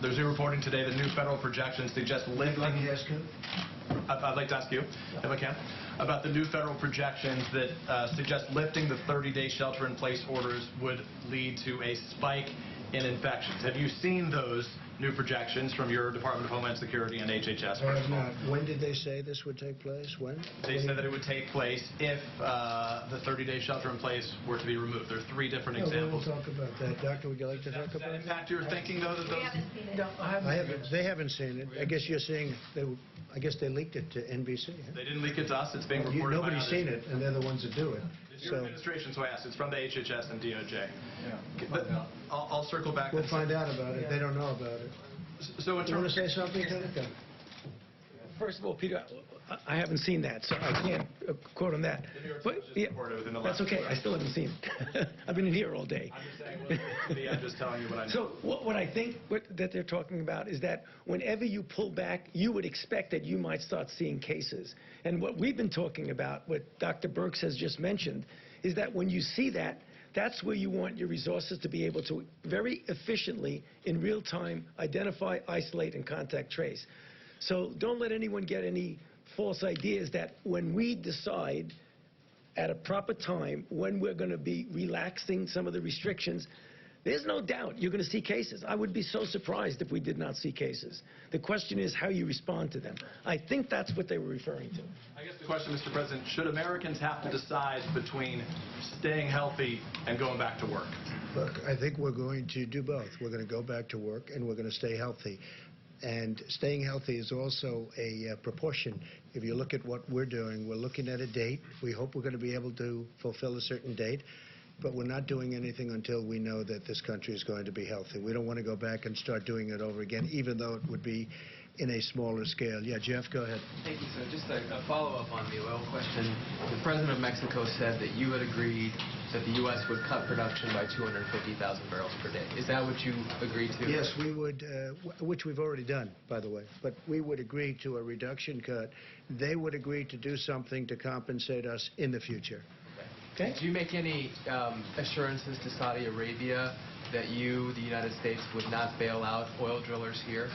There's new reporting today that new federal projections suggest lifting... I'd like to ask you, if I can, about the new federal projections that suggest lifting the 30-day shelter-in-place orders would lead to a spike in infections. Have you seen those new projections from your Department of Homeland Security and HHS? I have not. When did they say this would take place? When? They said that it would take place if the 30-day shelter-in-place were to be removed. There are 3 different examples. We'll talk about that. Doctor, would you like to talk about that? it? In fact, you're thinking, though, that those... We haven't seen it. No, I haven't. They haven't seen it. I guess you're saying, I guess they leaked it to NBC. Huh? They didn't leak it to us. It's being reported by Nobody's others. seen it, and they're the ones that do it. It's your administration, so I asked. It's from the HHS and DOJ. Yeah. But I'll circle back. We'll find out about it. They don't know about it. So in You want terms to say something, Senator? First of all, Peter, I haven't seen that, so I can't quote on that. But yeah, that's okay. I still haven't seen it. I've been in here all day. I'm just saying, I'm just telling you what I know. So what I think that they're talking about is that whenever you pull back, you would expect that you might start seeing cases. And what we've been talking about, what Dr. Birx has just mentioned, is that when you see that, that's where you want your resources to be able to very efficiently, in real time, identify, isolate, and contact trace. So don't let anyone get any false ideas that when we decide at a proper time when we're going to be relaxing some of the restrictions, there's no doubt you're going to see cases. I would be so surprised if we did not see cases. The question is how you respond to them. I think that's what they were referring to. I guess the question, Mr. President, should Americans have to decide between staying healthy and going back to work? Look, I think we're going to do both. We're going to go back to work, and we're going to stay healthy. And staying healthy is also a proportion. If you look at what we're doing, we're looking at a date. We hope we're going to be able to fulfill a certain date. But we're not doing anything until we know that this country is going to be healthy. We don't want to go back and start doing it over again, even though it would be in a smaller scale. Yeah, Jeff, go ahead. Thank you, sir. Just a follow-up on the oil question. The President of Mexico said that you had agreed that the U.S. would cut production by 250,000 barrels per day. Is that what you agreed to? Yes, we would, which we've already done, by the way. But we would agree to a reduction cut. They would agree to do something to compensate us in the future. Okay. Do you make any assurances to Saudi Arabia that you, the United States, would not bail out oil drillers here?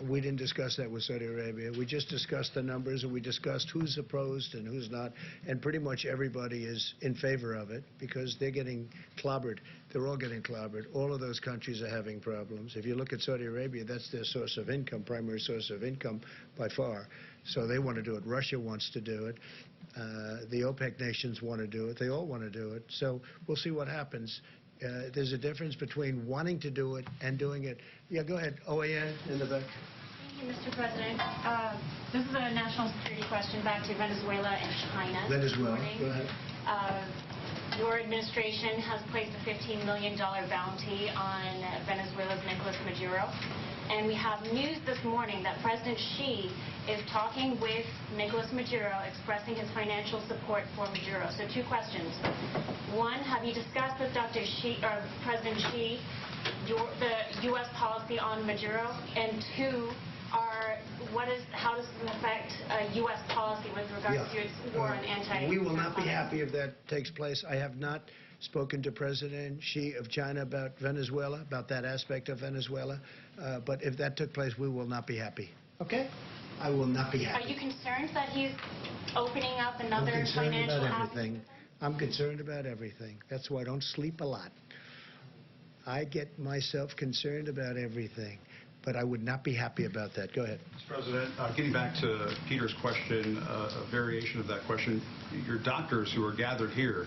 We didn't discuss that with Saudi Arabia. We just discussed the numbers, and we discussed who's opposed and who's not. And pretty much everybody is in favor of it because they're getting clobbered. They're all getting clobbered. All of those countries are having problems. If you look at Saudi Arabia, that's their source of income, primary source of income by far. So they want to do it. Russia wants to do it. The OPEC nations want to do it. They all want to do it. So we'll see what happens. There's a difference between wanting to do it and doing it. Yeah, go ahead. OAN in the back. Thank you, Mr. President. This is a national security question back to Venezuela and China. Venezuela, go ahead. Your administration has placed a $15 million bounty on Venezuela's Nicolas Maduro. And we have news this morning that President Xi is talking with Nicolas Maduro, expressing his financial support for Maduro. So 2 questions. 1, have you discussed with Dr. Xi, or President Xi, the U.S. policy on Maduro? And 2, how does this affect U.S. policy with regards to its war on anti-. We will not be happy if that takes place. I have not spoken to President Xi of China about Venezuela, about that aspect of Venezuela. But if that took place, we will not be happy. Okay? I will not be happy. Are you concerned that he's opening up another I'm concerned financial about avenue? everything. I'm concerned about everything. That's why I don't sleep a lot. I get myself concerned about everything. But I would not be happy about that. Go ahead. Mr. President, getting back to Peter's question, a variation of that question, your doctors who are gathered here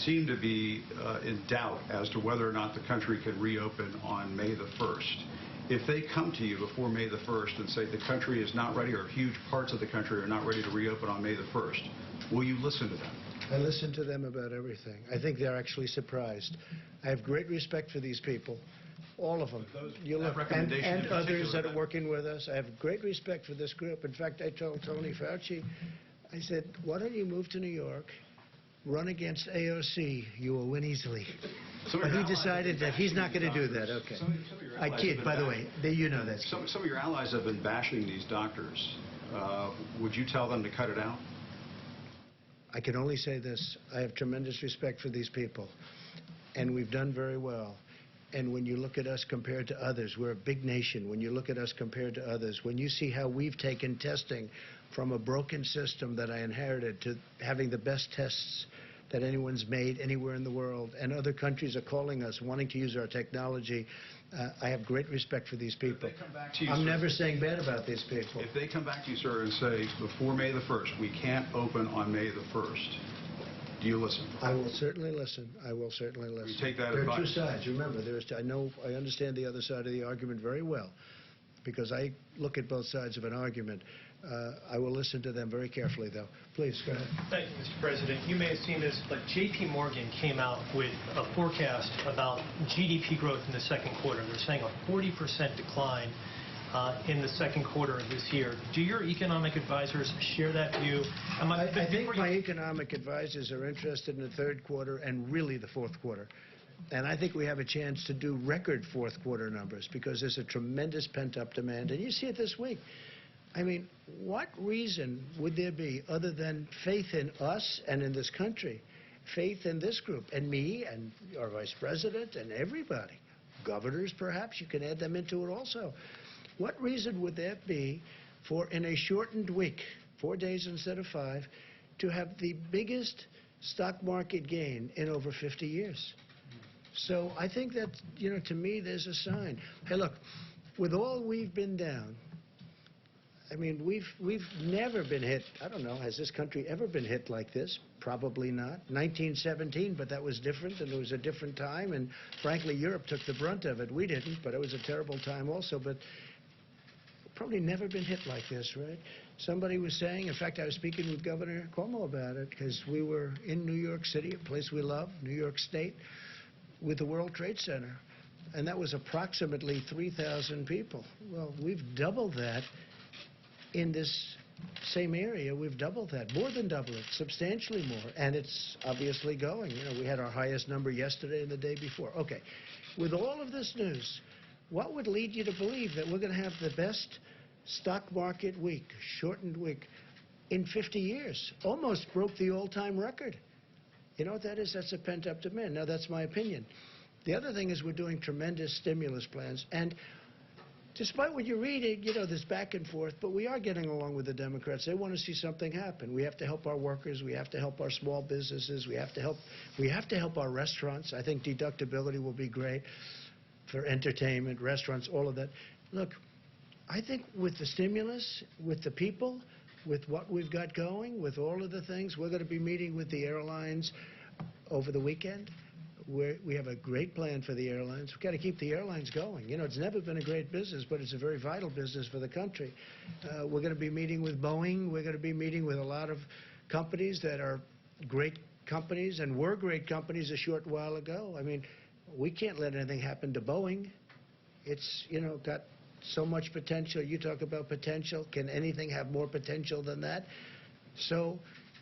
seem to be in doubt as to whether or not the country can reopen on May the 1st. If they come to you before May the 1st and say the country is not ready, or huge parts of the country are not ready to reopen on May the 1st, will you listen to them? I listen to them about everything. I think they're actually surprised. I have great respect for these people, all of them. And others that are working with us. I have great respect for this group. In fact, I told Tony Fauci, I said, why don't you move to New York, run against AOC, you will win easily. But he decided that he's not going to do that. Okay. I kid, by the way. You know that. Some of your allies have been bashing these doctors. Would you tell them to cut it out? I can only say this. I have tremendous respect for these people. And we've done very well. And when you look at us compared to others, we're a big nation. When you look at us compared to others, when you see how we've taken testing from a broken system that I inherited to having the best tests that anyone's made anywhere in the world, and other countries are calling us, wanting to use our technology, I have great respect for these people. I'm never saying bad about these people. If they come back to you, sir, and say, before May the 1st, we can't open on May the 1st, do you listen? I will certainly listen. I will certainly listen. You take that advice. There are 2 sides. Remember, I understand the other side of the argument very well, because I look at both sides of an argument. I will listen to them very carefully, though. Please, go ahead. Thank you, Mr. President. You may have seen this, but J.P. Morgan came out with a forecast about GDP growth in the second quarter. They're saying a 40% decline in the second quarter of this year. Do your economic advisors share that view? I think my economic advisors are interested in the third quarter and really the fourth quarter. And I think we have a chance to do record fourth quarter numbers because there's a tremendous pent-up demand. And you see it this week. I mean, what reason would there be other than faith in us and in this country, faith in this group, and me, and our vice president, and everybody, governors perhaps, you can add them into it also. What reason would there be for, in a shortened week, 4 days instead of 5, to have the biggest stock market gain in over 50 years? So I think that, to me, there's a sign. Hey, look, with all we've been down, I mean, we've never been hit. I don't know, has this country ever been hit like this? Probably not. 1917, but that was different, and it was a different time, and frankly, Europe took the brunt of it. We didn't, but it was a terrible time also, but probably never been hit like this, right? Somebody was saying, in fact, I was speaking with Governor Cuomo about it, because we were in New York City, a place we love, New York State, with the World Trade Center, and that was approximately 3,000 people. Well, we've doubled that. In this same area, we've doubled that, more than double it, substantially more, and it's obviously going. We had our highest number yesterday and the day before. Okay, with all of this news, what would lead you to believe that we're going to have the best stock market week, shortened week, in 50 years? Almost broke the all-time record. You know what that is? That's a pent-up demand. Now, that's my opinion. The other thing is we're doing tremendous stimulus plans, and despite what you're reading, there's back and forth, but we are getting along with the Democrats. They want to see something happen. We have to help our workers. We have to help our small businesses. We have to help our restaurants. I think deductibility will be great for entertainment, restaurants, all of that. Look, I think with the stimulus, with the people, with what we've got going, with all of the things, we're going to be meeting with the airlines over the weekend. We have a great plan for the airlines. We've got to keep the airlines going. It's never been a great business, but it's a very vital business for the country. We're going to be meeting with Boeing. We're going to be meeting with a lot of companies that are great companies and were great companies a short while ago. I mean, we can't let anything happen to Boeing. It's, got so much potential. You talk about potential. Can anything have more potential than that? So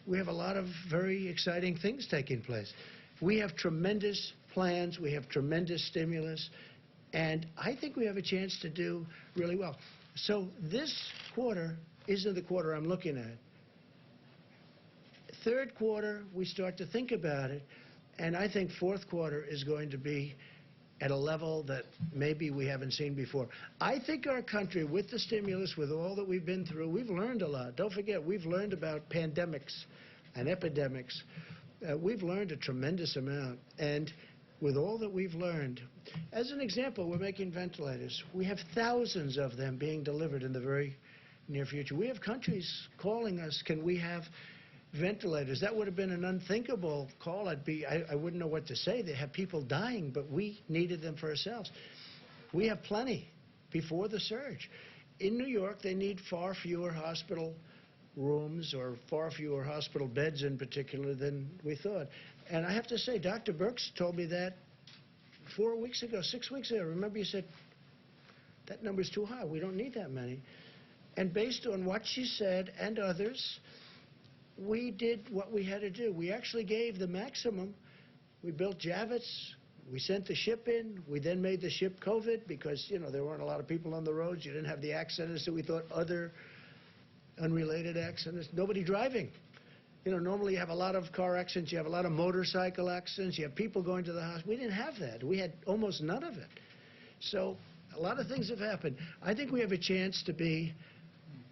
we have a lot of very exciting things taking place. We have tremendous plans. We have tremendous stimulus. And I think we have a chance to do really well. So this quarter isn't the quarter I'm looking at. Third quarter, we start to think about it. And I think fourth quarter is going to be at a level that maybe we haven't seen before. I think our country, with the stimulus, with all that we've been through, we've learned a lot. Don't forget, we've learned about pandemics and epidemics. We've learned a tremendous amount. And with all that we've learned, as an example, we're making ventilators. We have thousands of them being delivered in the very near future. We have countries calling us, can we have ventilators? That would have been an unthinkable call. I wouldn't know what to say. They have people dying, but we needed them for ourselves. We have plenty before the surge. In New York, they need far fewer hospital rooms, or far fewer hospital beds in particular, than we thought. And I have to say, Dr. Birx told me that 4 weeks ago, 6 weeks ago. Remember, you said, that number's too high. We don't need that many. And based on what she said and others, we did what we had to do. We actually gave the maximum. We built Javits. We sent the ship in. We then made the ship COVID because, you know, there weren't a lot of people on the roads. You didn't have the accidents that we thought, other unrelated accidents. Nobody driving. You know, normally you have a lot of car accidents. You have a lot of motorcycle accidents. You have people going to the hospital. We didn't have that. We had almost none of it. So a lot of things have happened. I think we have a chance to be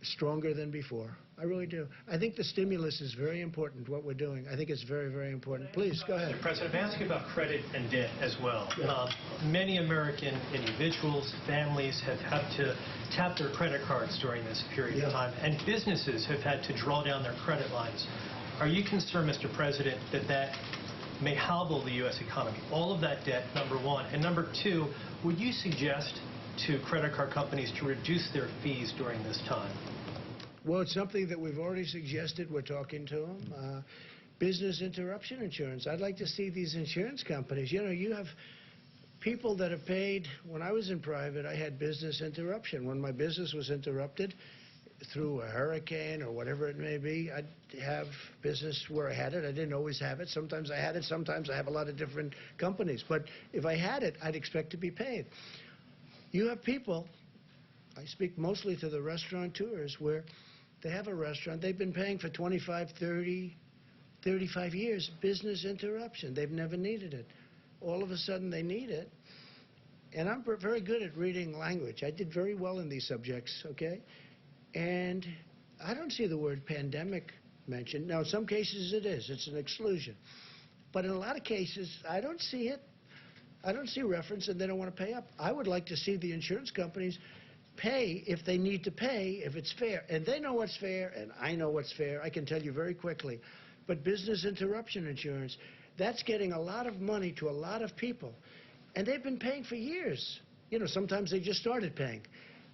stronger than before. I really do. I think the stimulus is very important, what we're doing. I think it's very, very important. Please, go ahead. Mr. President, I'm asking about credit and debt as well. Yeah. Many American individuals, families have had to tap their credit cards during this period of time, and businesses have had to draw down their credit lines. Are you concerned, Mr. President, that that may hobble the U.S. economy? All of that debt, number one. And number two, would you suggest to credit card companies to reduce their fees during this time? Well, it's something that we've already suggested. We're talking to them. Business interruption insurance. I'd like to see these insurance companies. You know, you have people that have paid. When I was in private, I had business interruption. When my business was interrupted through a hurricane or whatever it may be, I'd have business where I had it. I didn't always have it. Sometimes I had it. Sometimes I have a lot of different companies. But if I had it, I'd expect to be paid. You have people, I speak mostly to the restaurateurs, where they have a restaurant. They've been paying for 25, 30, 35 years. Business interruption. They've never needed it. All of a sudden, they need it. And I'm very good at reading language. I did very well in these subjects, okay? And I don't see the word pandemic mentioned. Now, in some cases, it is. It's an exclusion. But in a lot of cases, I don't see it. I don't see reference, and they don't want to pay up. I would like to see the insurance companies pay if they need to pay, if it's fair. And they know what's fair, and I know what's fair. I can tell you very quickly. But business interruption insurance, that's getting a lot of money to a lot of people. And they've been paying for years. You know, sometimes they just started paying.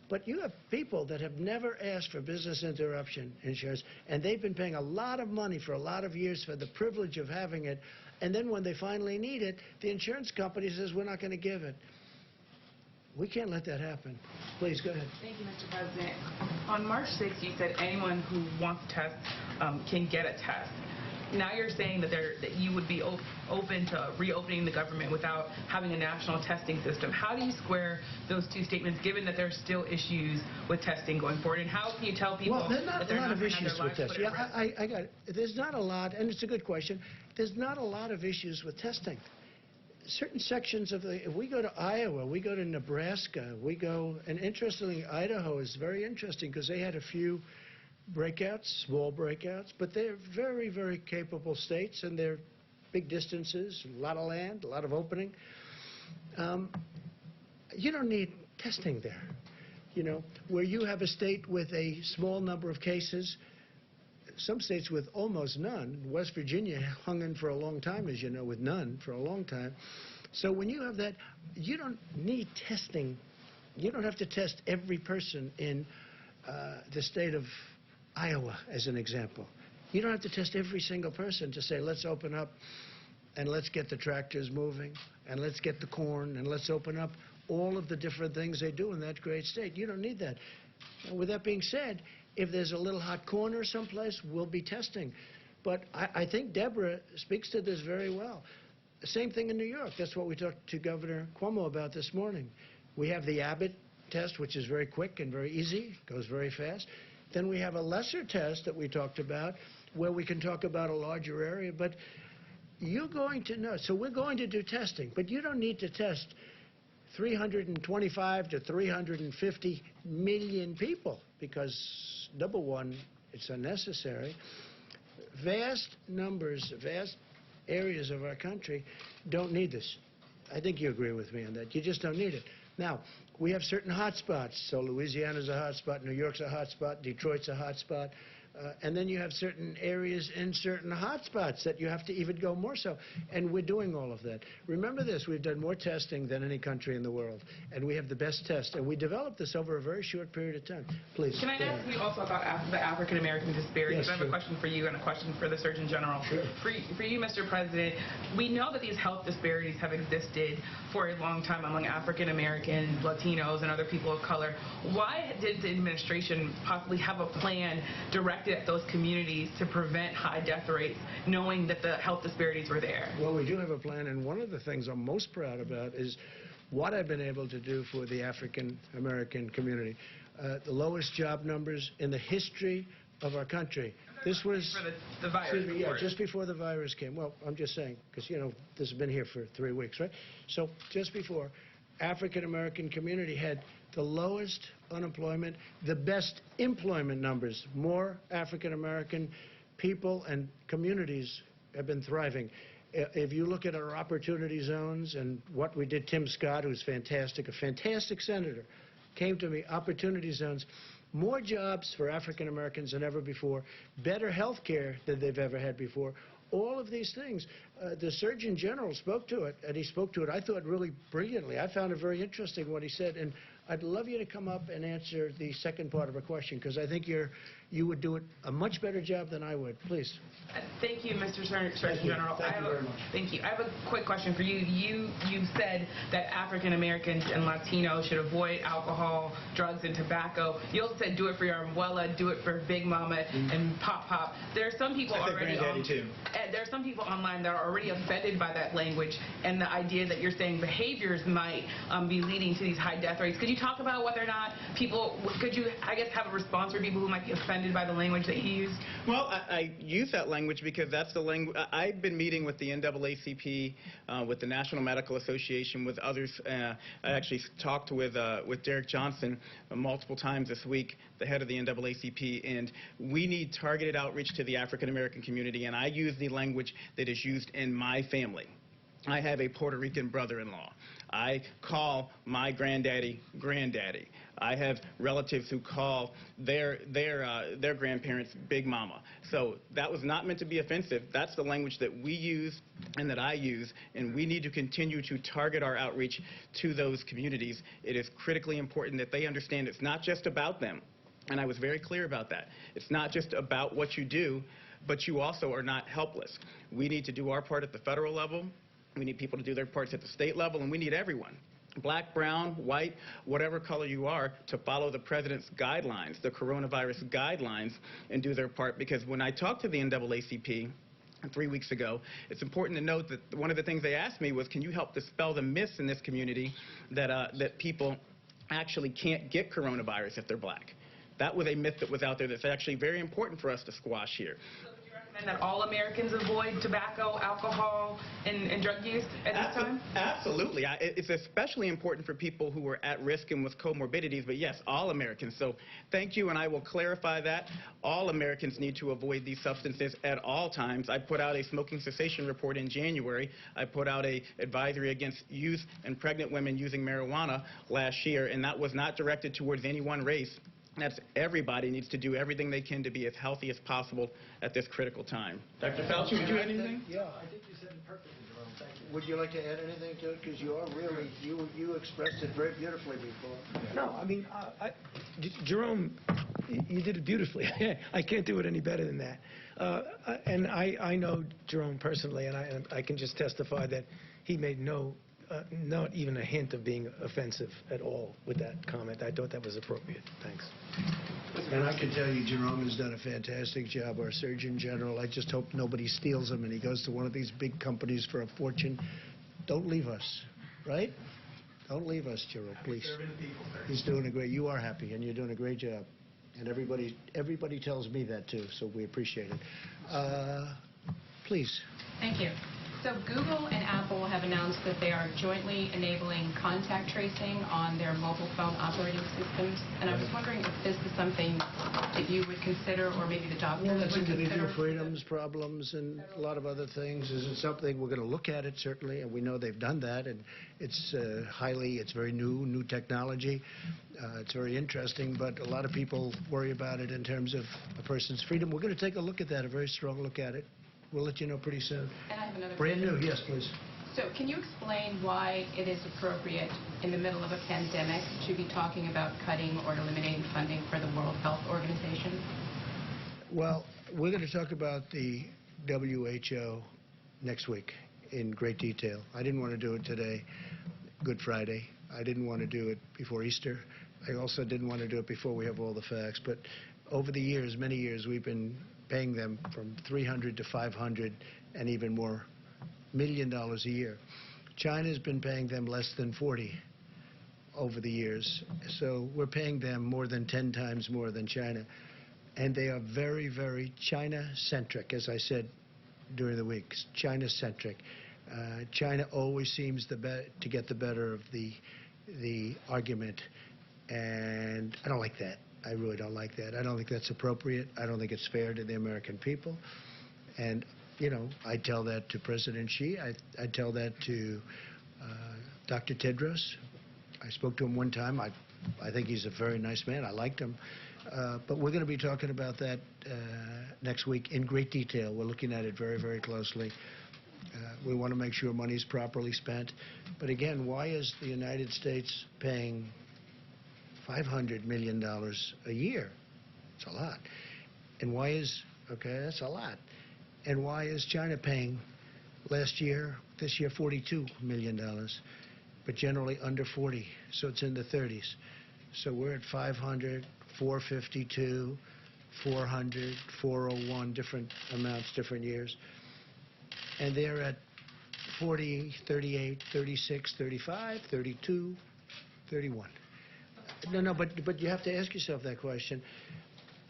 But you have people that have never asked for business interruption insurance, and they've been paying a lot of money for a lot of years for the privilege of having it. And then when they finally need it, the insurance company says, we're not going to give it. We can't let that happen. Please, go ahead. Thank you, Mr. President. On March 6th, you said anyone who wants a test can get a test. Now you're saying that you would be open to reopening the government without having a national testing system. How do you square those two statements, given that there's still issues with testing going forward? And how can you tell people that they're not going to have their lives put at risk? Yeah, I got it. There's not a lot, and it's a good question. There's not a lot of issues with testing. Certain sections of if we go to Iowa, we go to Nebraska, and interestingly, Idaho is very interesting because they had a few breakouts, small breakouts, but they're very, very capable states, and they're big distances, a lot of land, a lot of opening. You don't need testing there. You know, where you have a state with a small number of cases, some states with almost none. West Virginia hung in for a long time, as you know, with none for a long time. So when you have that, you don't need testing. You don't have to test every person in the state of Iowa, as an example. You don't have to test every single person to say, let's open up and let's get the tractors moving, and let's get the corn, and let's open up all of the different things they do in that great state. You don't need that. And with that being said, if there's a little hot corner someplace, we'll be testing. But I think Deborah speaks to this very well. The same thing in New York. That's what we talked to Governor Cuomo about this morning. We have the Abbott test, which is very quick and very easy, goes very fast. Then we have a lesser test that we talked about, where we can talk about a larger area. But you're going to know. So we're going to do testing, but you don't need to test 325 to 350 million people because, number one, it's unnecessary. Vast numbers, vast areas of our country don't need this. I think you agree with me on that. You just don't need it. Now, we have certain hot spots. So Louisiana's a hot spot, New York's a hot spot, Detroit's a hot spot. And then you have certain areas in certain hot spots that you have to even go more so. And we're doing all of that. Remember this, we've done more testing than any country in the world. And we have the best test. And we developed this over a very short period of time. Please. Can I ask you also about the African-American disparities? Yes, I have a question for you and a question for the Surgeon General. Sure. For you, Mr. President, we know that these health disparities have existed for a long time among African-Americans, Latinos, and other people of color. Why did the administration possibly have a plan directed at those communities to prevent high death rates, knowing that the health disparities were there? Well, we do have a plan, and one of the things I'm most proud about is what I've been able to do for the African-American community. The lowest job numbers in the history of our country. This was for the virus. yeah, just before the virus came. Well, I'm just saying, because, you know, this has been here for 3 weeks, right? So just before, African-American community had the lowest unemployment, the best employment numbers. More African-American people and communities have been thriving. If you look at our opportunity zones and what we did, Tim Scott, who's fantastic, a fantastic senator, came to me, opportunity zones, more jobs for African-Americans than ever before, better health care than they've ever had before. All of these things. The Surgeon General spoke to it, and he spoke to it, I thought, really brilliantly. I found it very interesting what he said, and I'd love you to come up and answer the second part of her question, because I think you would do it a much better job than I would. Please. Thank you, Mr. Surgeon General. Thank you very much. Thank you. I have a quick question for you. You said that African Americans and Latinos should avoid alcohol, drugs, and tobacco. You also said do it for your abuela, do it for Big Mama, and Pop Pop. There are some people already there are some people online that are already offended by that language and the idea that you're saying behaviors might be leading to these high death rates. Could you talk about whether or not people, could you, I guess, have a response for people who might be offended by the language that you use? Well, I use that language because that's the language. I've been meeting with the NAACP, with the National Medical Association, with others. I actually talked with Derek Johnson multiple times this week, the head of the NAACP, and we need targeted outreach to the African American community, and I use the language that is used in my family. I have a Puerto Rican brother-in-law. I call my granddaddy, granddaddy. I have relatives who call their grandparents Big Mama. So that was not meant to be offensive. That's the language that we use and that I use, and we need to continue to target our outreach to those communities. It is critically important that they understand it's not just about them, and I was very clear about that. It's not just about what you do, but you also are not helpless. We need to do our part at the federal level. We need people to do their parts at the state level, and we need everyone, black, brown, white, whatever color you are, to follow the president's guidelines, the coronavirus guidelines, and do their part. Because when I talked to the NAACP 3 weeks ago, it's important to note that one of the things they asked me was, can you help dispel the myths in this community that people actually can't get coronavirus if they're black? That was a myth that was out there that's actually very important for us to squash here. And that all Americans avoid tobacco, alcohol, and drug use at this time? Absolutely. It's especially important for people who are at risk and with comorbidities, but yes, all Americans. So thank you, and I will clarify that. All Americans need to avoid these substances at all times. I put out a smoking cessation report in January. I put out an advisory against youth and pregnant women using marijuana last year, and that was not directed towards any one race. That's everybody needs to do everything they can to be as healthy as possible at this critical time. Dr. Fauci, would you add anything? Yeah, I think you said it perfectly, Jerome. Thank you. would you like to add anything to it? Because you are really, you expressed it very beautifully before. No, I mean, Jerome, you did it beautifully. I can't do it any better than that. And I know Jerome personally, and I can just testify that he made not even a hint of being offensive at all with that comment. I thought that was appropriate. Thanks. And I can tell you, Jerome has done a fantastic job. Our Surgeon General, I just hope nobody steals him and he goes to one of these big companies for a fortune. Don't leave us, right? Don't leave us, Jerome, please. He's doing a great, you are happy and you're doing a great job. And everybody tells me that too, so we appreciate it. Please. Thank you. So Google and Apple have announced that they are jointly enabling contact tracing on their mobile phone operating systems. And I was wondering if this is something that you would consider, or maybe the doctors Well, that's would individual consider. freedoms, problems, and a lot of other things. Is it something we're going to look at it, certainly, and we know they've done that, and it's it's very new technology. It's very interesting, but a lot of people worry about it in terms of a person's freedom. We're going to take a look at that, a very strong look at it. We'll let you know pretty soon. And I have another Brand question. new, yes, please. So can you explain why it is appropriate in the middle of a pandemic to be talking about cutting or eliminating funding for the World Health Organization? Well, we're going to talk about the WHO next week in great detail. I didn't want to do it today, Good Friday. I didn't want to do it before Easter. I also didn't want to do it before we have all the facts. But over the years, many years, we've been paying them from $300 to $500 and even more $1 million a year. China's been paying them less than 40 over the years. So we're paying them more than 10 times more than China. And they are very, very China-centric, as I said during the week, China-centric. China always seems to get the better of the argument, and I don't like that. I really don't like that. I don't think that's appropriate. I don't think it's fair to the American people. And, you know, I tell that to President Xi. I tell that to Dr. Tedros. I spoke to him one time. I think he's a very nice man. I liked him. But we're going to be talking about that next week in great detail. We're looking at it very, very closely. We want to make sure money's properly spent. But again, why is the United States paying $500 million a year? It's a lot. And why is, okay, that's a lot. And why is China paying this year, $42 million, but generally under 40, so it's in the 30s. So we're at 500, 452, 400, 401, different amounts, different years. And they're at 40, 38, 36, 35, 32, 31. No, but you have to ask yourself that question.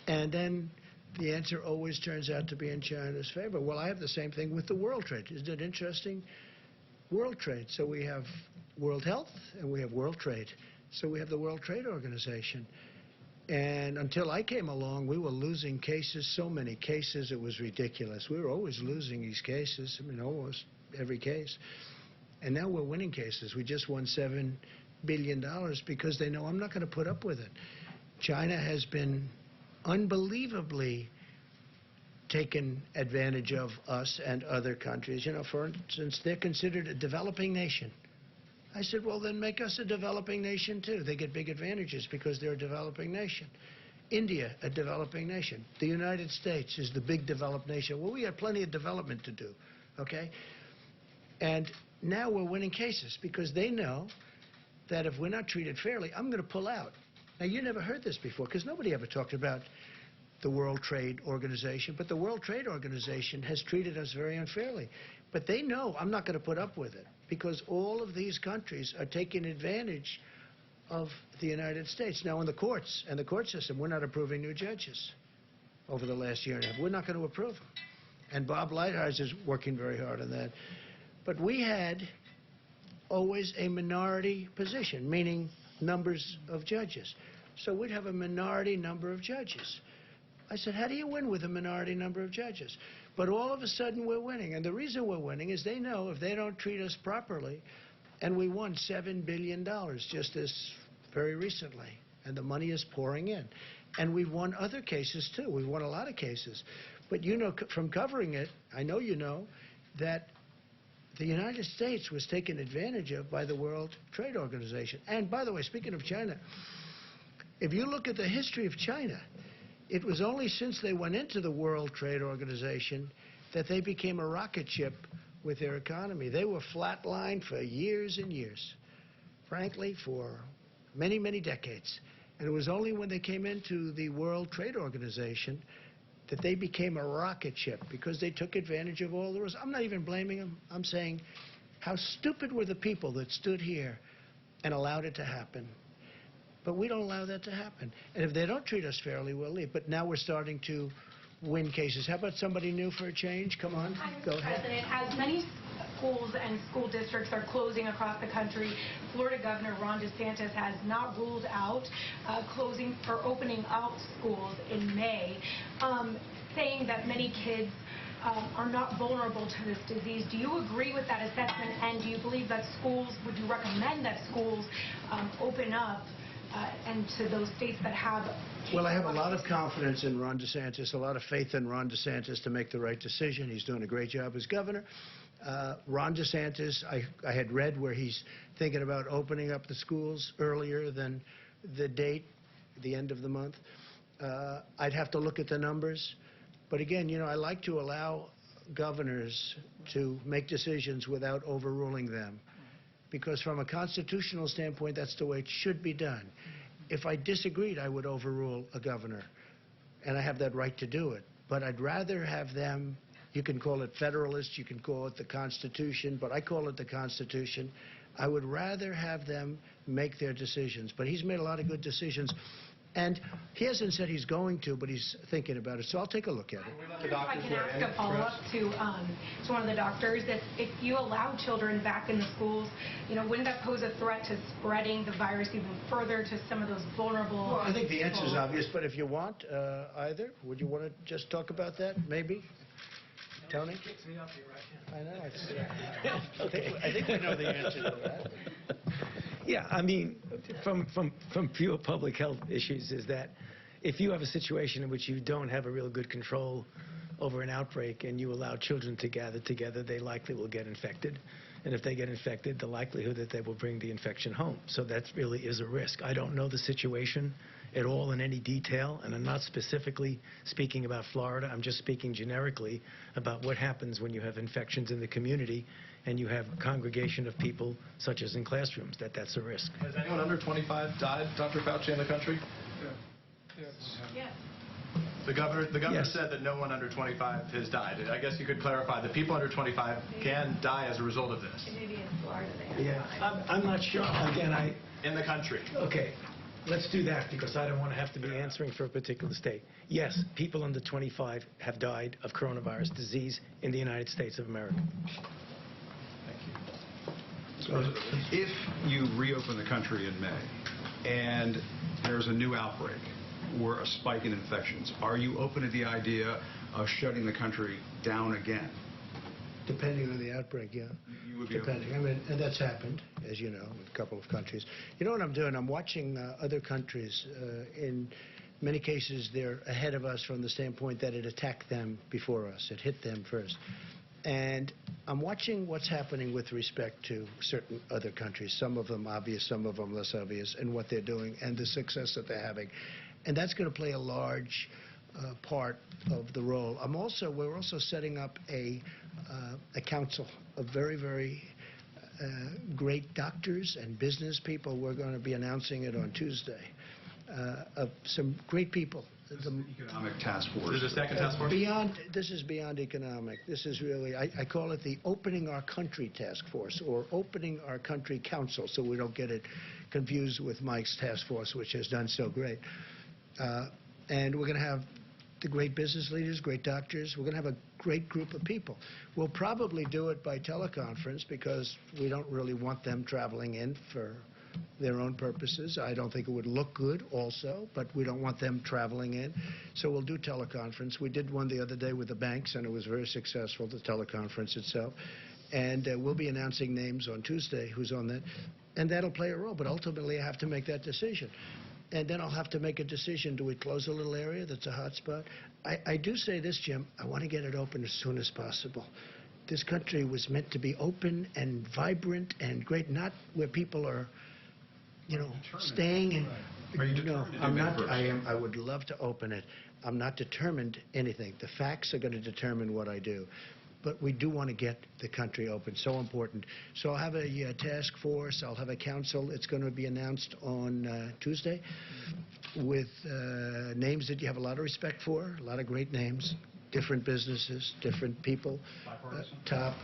And then the answer always turns out to be in China's favor. Well, I have the same thing with the world trade. Isn't it interesting? World trade. So we have World Health and we have World Trade. So we have the World Trade Organization. And until I came along, we were losing cases, so many cases, it was ridiculous. We were always losing these cases, I mean, almost every case. And now we're winning cases. We just won $7 billion because they know I'm not going to put up with it. China has been unbelievably taken advantage of us and other countries. You know, for instance, they're considered a developing nation. I said, well, then make us a developing nation, too. They get big advantages because they're a developing nation. India, a developing nation. The United States is the big developed nation. Well, we have plenty of development to do, okay? And now we're winning cases because they know that if we're not treated fairly, I'm going to pull out. Now, you never heard this before because nobody ever talked about the World Trade Organization, but the World Trade Organization has treated us very unfairly. But they know I'm not going to put up with it because all of these countries are taking advantage of the United States. Now, in the courts and the court system, we're not approving new judges over the last year and a half. We're not going to approve them. And Bob Lighthizer is working very hard on that. But we had always a minority position, meaning numbers of judges. So we'd have a minority number of judges. I said, how do you win with a minority number of judges? But all of a sudden we're winning. And the reason we're winning is they know if they don't treat us properly, and we won $7 billion just this very recently, and the money is pouring in. And we've won other cases, too. We've won a lot of cases. But you know from covering it, I know you know, that the United States was taken advantage of by the World Trade Organization. And by the way, speaking of China, if you look at the history of China, it was only since they went into the World Trade Organization that they became a rocket ship with their economy. They were flatlined for years and years, frankly, for many, many decades. And it was only when they came into the World Trade Organization that they became a rocket ship, because they took advantage of all the rules. I'm not even blaming them. I'm saying, how stupid were the people that stood here and allowed it to happen? But we don't allow that to happen. And if they don't treat us fairly, we'll leave. But now we're starting to win cases. How about somebody new for a change? Come on, go ahead. President, as many schools and school districts are closing across the country, Florida Governor Ron DeSantis has not ruled out closing or opening up schools in May, saying that many kids are not vulnerable to this disease. Do you agree with that assessment, and do you believe that would you recommend that schools open up and to those states that have... Well, I have a lot of confidence in Ron DeSantis, a lot of faith in Ron DeSantis to make the right decision. He's doing a great job as governor. Ron DeSantis, I had read where he's thinking about opening up the schools earlier than the date, the end of the month. I'd have to look at the numbers. But again, you know, I like to allow governors to make decisions without overruling them, because from a constitutional standpoint, that's the way it should be done. If I disagreed, I would overrule a governor, and I have that right to do it. But I'd rather have them, you can call it federalist, you can call it the Constitution, but I call it the Constitution. I would rather have them make their decisions. But he's made a lot of good decisions. And he hasn't said he's going to, but he's thinking about it. So I'll take a look at it. If I can ask a follow-up to one of the doctors, if you allow children back in the schools, you know, wouldn't that pose a threat to spreading the virus even further to some of those vulnerable... Well, I think the answer is obvious, but if you want either, would you want to just talk about that, maybe? Tony? Kicks me up here, right? I know. I think we know the answer to that. Yeah, I mean, from pure public health issues is that if you have a situation in which you don't have a real good control over an outbreak and you allow children to gather together, they likely will get infected. And if they get infected, the likelihood that they will bring the infection home. So that really is a risk. I don't know the situation at all in any detail, and I'm not specifically speaking about Florida. I'm just speaking generically about what happens when you have infections in the community and you have a congregation of people, such as in classrooms, that's a risk. Has anyone under 25 died, Dr. Fauci, in the country? Yes. The governor yes. said that no one under 25 has died. I guess you could clarify that people under 25 can die as a result of this. Maybe in Florida they have. Yeah, I'm not sure. Again, in the country. Okay. Let's do that, because I don't want to have to be answering for a particular state. Yes, people under 25 have died of coronavirus disease in the United States of America. If you reopen the country in May and there's a new outbreak or a spike in infections, are you open to the idea of shutting the country down again? Depending on the outbreak, yeah. You would be depending. I mean, and that's happened, as you know, with a couple of countries. You know what I'm doing? I'm watching other countries. In many cases, they're ahead of us from the standpoint that it attacked them before us. It hit them first. And I'm watching what's happening with respect to certain other countries, some of them obvious, some of them less obvious, and what they're doing and the success that they're having. And that's going to play a large part of the role. We're also setting up a council of very, very great doctors and business people. We're going to be announcing it on Tuesday. Of some great people. The economic task force. Is the second task force? This is beyond economic. This is really, I call it the Opening Our Country Task Force, or Opening Our Country Council, so we don't get it confused with Mike's task force, which has done so great. And we're going to have the great business leaders, great doctors. We're going to have a great group of people. We'll probably do it by teleconference because we don't really want them traveling in for their own purposes. I don't think it would look good also, but we don't want them traveling in. So we'll do teleconference. We did one the other day with the banks, and it was very successful, the teleconference itself. And we'll be announcing names on Tuesday who's on that. And that'll play a role, but ultimately I have to make that decision. And then I'll have to make a decision. Do we close a little area that's a hot spot? I do say this, Jim, I want to get it open as soon as possible. this country was meant to be open and vibrant and great, not where people are, staying and... Are you No, determined to I'm do not. that first? I would love to open it. I'm not determined anything. The facts are going to determine what I do. But we do want to get the country open. So important. So I'll have a task force. I'll have a council. It's going to be announced on Tuesday with names that you have a lot of respect for, a lot of great names, different businesses, different people. Bipartisan?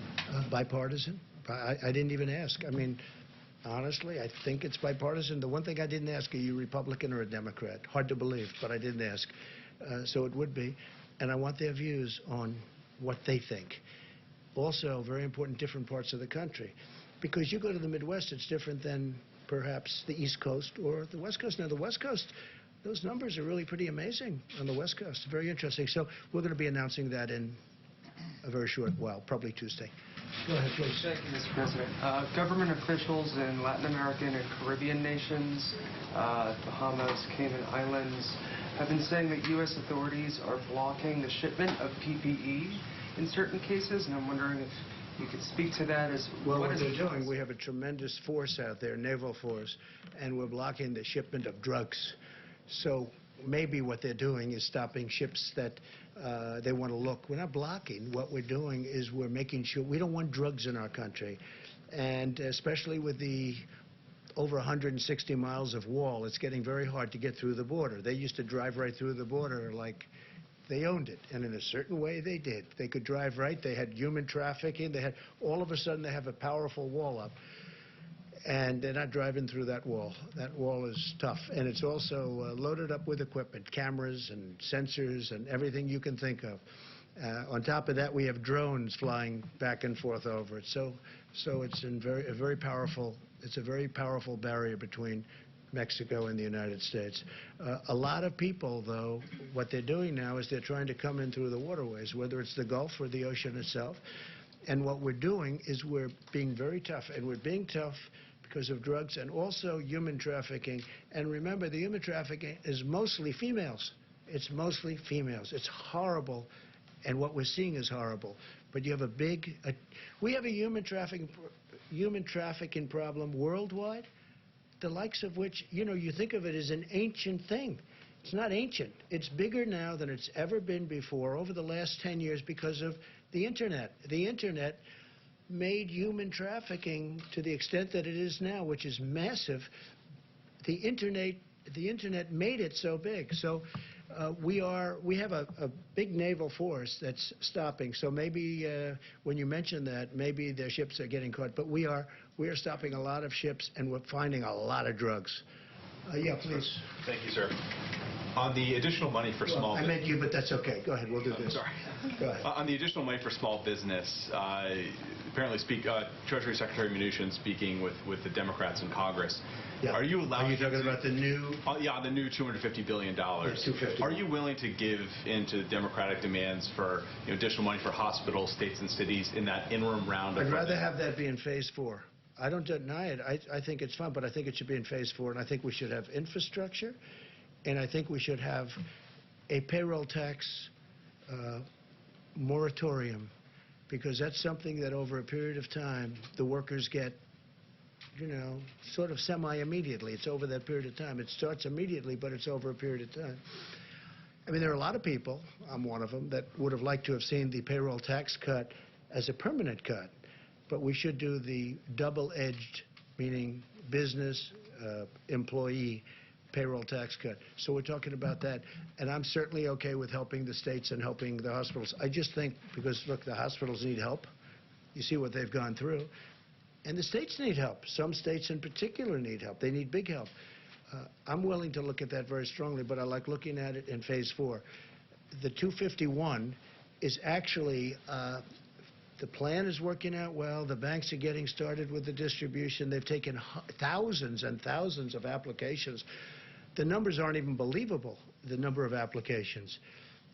Bipartisan. I didn't even ask. I mean, honestly, I think it's bipartisan. The one thing I didn't ask, are you Republican or a Democrat? Hard to believe, but I didn't ask. So it would be. And I want their views on what they think. Also, very important, different parts of the country. Because you go to the Midwest, it's different than perhaps the East Coast or the West Coast. Now, the West Coast, those numbers are really pretty amazing on the West Coast. Very interesting. So we're going to be announcing that in a very short while, probably Tuesday. Go ahead, please. Thank you, Mr. President. Government officials in Latin American and Caribbean nations, Bahamas, Cayman Islands, have been saying that U.S. authorities are blocking the shipment of PPE in certain cases, and I'm wondering if you could speak to that as well. What they're doing, we have a tremendous force out there, naval force, and we're blocking the shipment of drugs. So maybe what they're doing is stopping ships that they want to look. We're not blocking. What we're doing is we're making sure we don't want drugs in our country, and especially with the over 160 miles of wall, it's getting very hard to get through the border. They used to drive right through the border like they owned it, and in a certain way they did. They could drive right. They had human trafficking. They had, all of a sudden they have a powerful wall up, and they're not driving through that wall. That wall is tough, and it's also loaded up with equipment, cameras and sensors and everything you can think of. On top of that, we have drones flying back and forth over it. So it's a very powerful barrier between Mexico and the United States. A lot of people, though, what they're doing now is they're trying to come in through the waterways, whether it's the Gulf or the ocean itself. And what we're doing is we're being very tough, and we're being tough because of drugs and also human trafficking. And remember, the human trafficking is mostly females. It's mostly females. It's horrible, and what we're seeing is horrible. But you have we have a human trafficking problem worldwide, the likes of which, you think of it as an ancient thing. It's not ancient. It's bigger now than it's ever been before over the last 10 years because of the Internet. The Internet made human trafficking to the extent that it is now, which is massive. The Internet made it so big. So we have a big naval force that's stopping. So maybe when you mention that, maybe their ships are getting caught. But we are stopping a lot of ships, and we're finding a lot of drugs. Yeah, please. Thank you, sir. On the additional money for small business... I meant you, but that's okay. Go ahead. We'll do this. Sorry. Go ahead. On the additional money for small business, apparently Treasury Secretary Mnuchin speaking with the Democrats in Congress. Yeah. Are you allowed? Are you talking about the new? Yeah, the new $250 billion. Yeah, $250. Are you willing to give into Democratic demands for additional money for hospitals, states, and cities in that interim round? I'd rather have that be in Phase 4. I don't deny it. I think it's fun, but I think it should be in Phase 4, and I think we should have infrastructure, and I think we should have a payroll tax moratorium, because that's something that over a period of time the workers get, sort of semi-immediately. It's over that period of time. It starts immediately, but it's over a period of time. I mean, there are a lot of people, I'm one of them, that would have liked to have seen the payroll tax cut as a permanent cut. But we should do the double-edged, meaning business, employee, payroll tax cut. So we're talking about that. And I'm certainly okay with helping the states and helping the hospitals. I just think, because, look, the hospitals need help. You see what they've gone through. And the states need help. Some states in particular need help. They need big help. I'm willing to look at that very strongly, but I like looking at it in Phase 4. The 251 is actually... the plan is working out well. The banks are getting started with the distribution. They've taken thousands and thousands of applications. The numbers aren't even believable, the number of applications.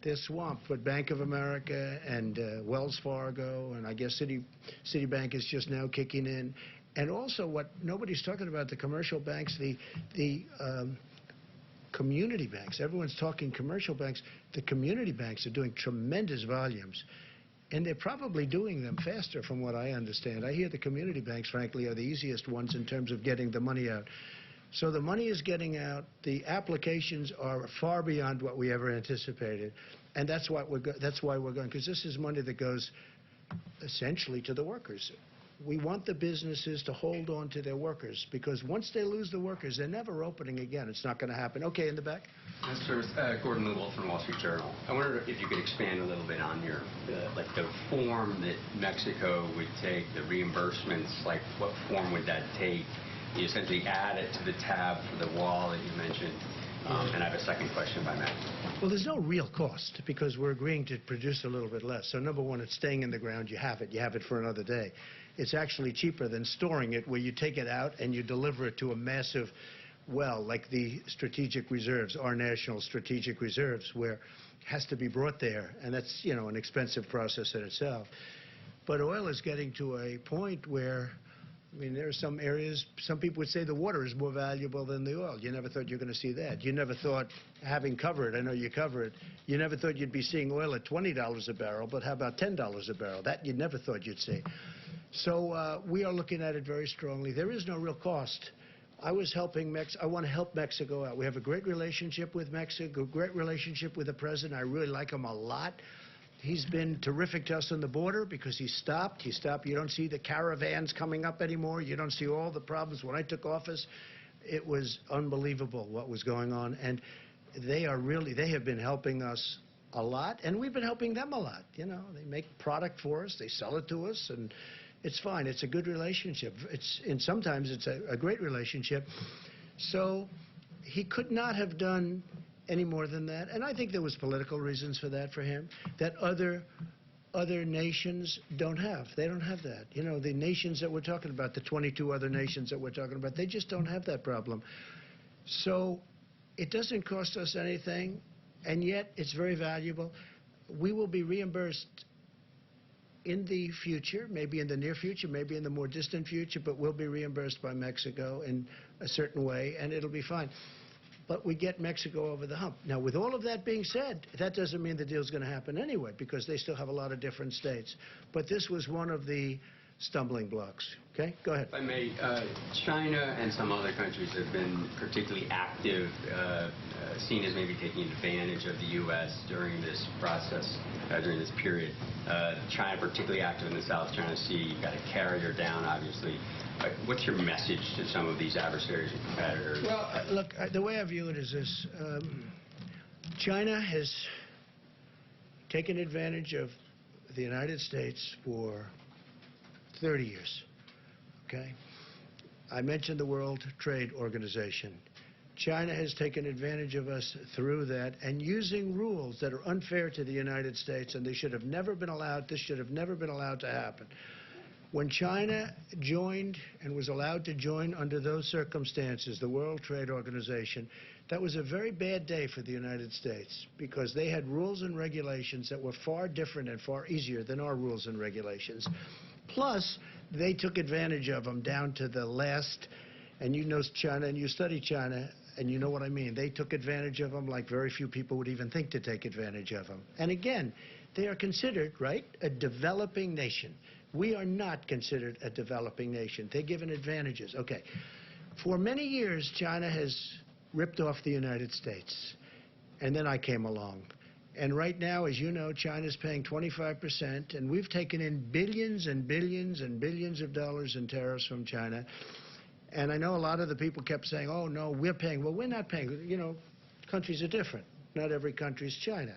They're swamped, but Bank of America and Wells Fargo, and I guess Citibank is just now kicking in. And also what nobody's talking about, the commercial banks, the community banks. Everyone's talking commercial banks. The community banks are doing tremendous volumes. And they're probably doing them faster from what I understand. I hear the community banks, frankly, are the easiest ones in terms of getting the money out. So the money is getting out. The applications are far beyond what we ever anticipated. And that's why we're going, because this is money that goes essentially to the workers. We want the businesses to hold on to their workers, because once they lose the workers, they're never opening again. It's not going to happen. Okay, in the back. Gordon Newell from Wall Street Journal. I wonder if you could expand a little bit on your, like the form that Mexico would take, the reimbursements, like what form would that take? You essentially add it to the tab for the wall that you mentioned. And I have a second question, if I may. Well, there's no real cost, because we're agreeing to produce a little bit less. So number one, it's staying in the ground. You have it for another day. It's actually cheaper than storing it, where you take it out and you deliver it to a massive well, like the strategic reserves, our national strategic reserves, where it has to be brought there. And that's, you know, an expensive process in itself. But oil is getting to a point where, I mean, there are some areas, some people would say the water is more valuable than the oil. You never thought you were going to see that. You never thought, having covered, I know you cover it, you never thought you'd be seeing oil at $20 a barrel, but how about $10 a barrel? That you never thought you'd see. So we are looking at it very strongly. There is no real cost. I was helping I want to help Mexico out. We have a great relationship with Mexico, great relationship with the president. I really like him a lot. He's been terrific to us on the border because he stopped. You don't see the caravans coming up anymore. You don't see all the problems. When I took office, it was unbelievable what was going on. And they have been helping us a lot, and we've been helping them a lot. You know, they make product for us, they sell it to us, and it's fine. It's a good relationship. And sometimes it's a great relationship. So he could not have done any more than that. And I think there was political reasons for that for him, that other nations don't have. They don't have that. You know, the nations that we're talking about, the 22 other nations that we're talking about, they just don't have that problem. So it doesn't cost us anything, and yet it's very valuable. We will be reimbursed in the future, maybe in the near future, maybe in the more distant future, but we'll be reimbursed by Mexico in a certain way, and it'll be fine. But we get Mexico over the hump. Now, with all of that being said, that doesn't mean the deal's going to happen anyway, because they still have a lot of different states. But this was one of the stumbling blocks. Okay? Go ahead. If I may, China and some other countries have been particularly active, seen as maybe taking advantage of the U.S. during this process, during this period. China particularly active in the South China Sea. You've got a carrier down, obviously. What's your message to some of these adversaries and competitors? Well, look, the way I view it is this. China has taken advantage of the United States for 30 years, okay? I mentioned the World Trade Organization. China has taken advantage of us through that and using rules that are unfair to the United States, and they should have never been allowed. This should have never been allowed to happen. When China joined and was allowed to join under those circumstances, the World Trade Organization, that was a very bad day for the United States, because they had rules and regulations that were far different and far easier than our rules and regulations. Plus, they took advantage of them down to the last, and you know China and you study China, and you know what I mean. They took advantage of them like very few people would even think to take advantage of them. And again, they are considered, right, a developing nation. We are not considered a developing nation. They're given advantages. Okay. For many years, China has ripped off the United States. And then I came along. And right now, as you know, China's paying 25%, and we've taken in billions and billions and billions of dollars in tariffs from China. And I know a lot of the people kept saying, oh, no, we're paying. Well, we're not paying. You know, countries are different. Not every country is China.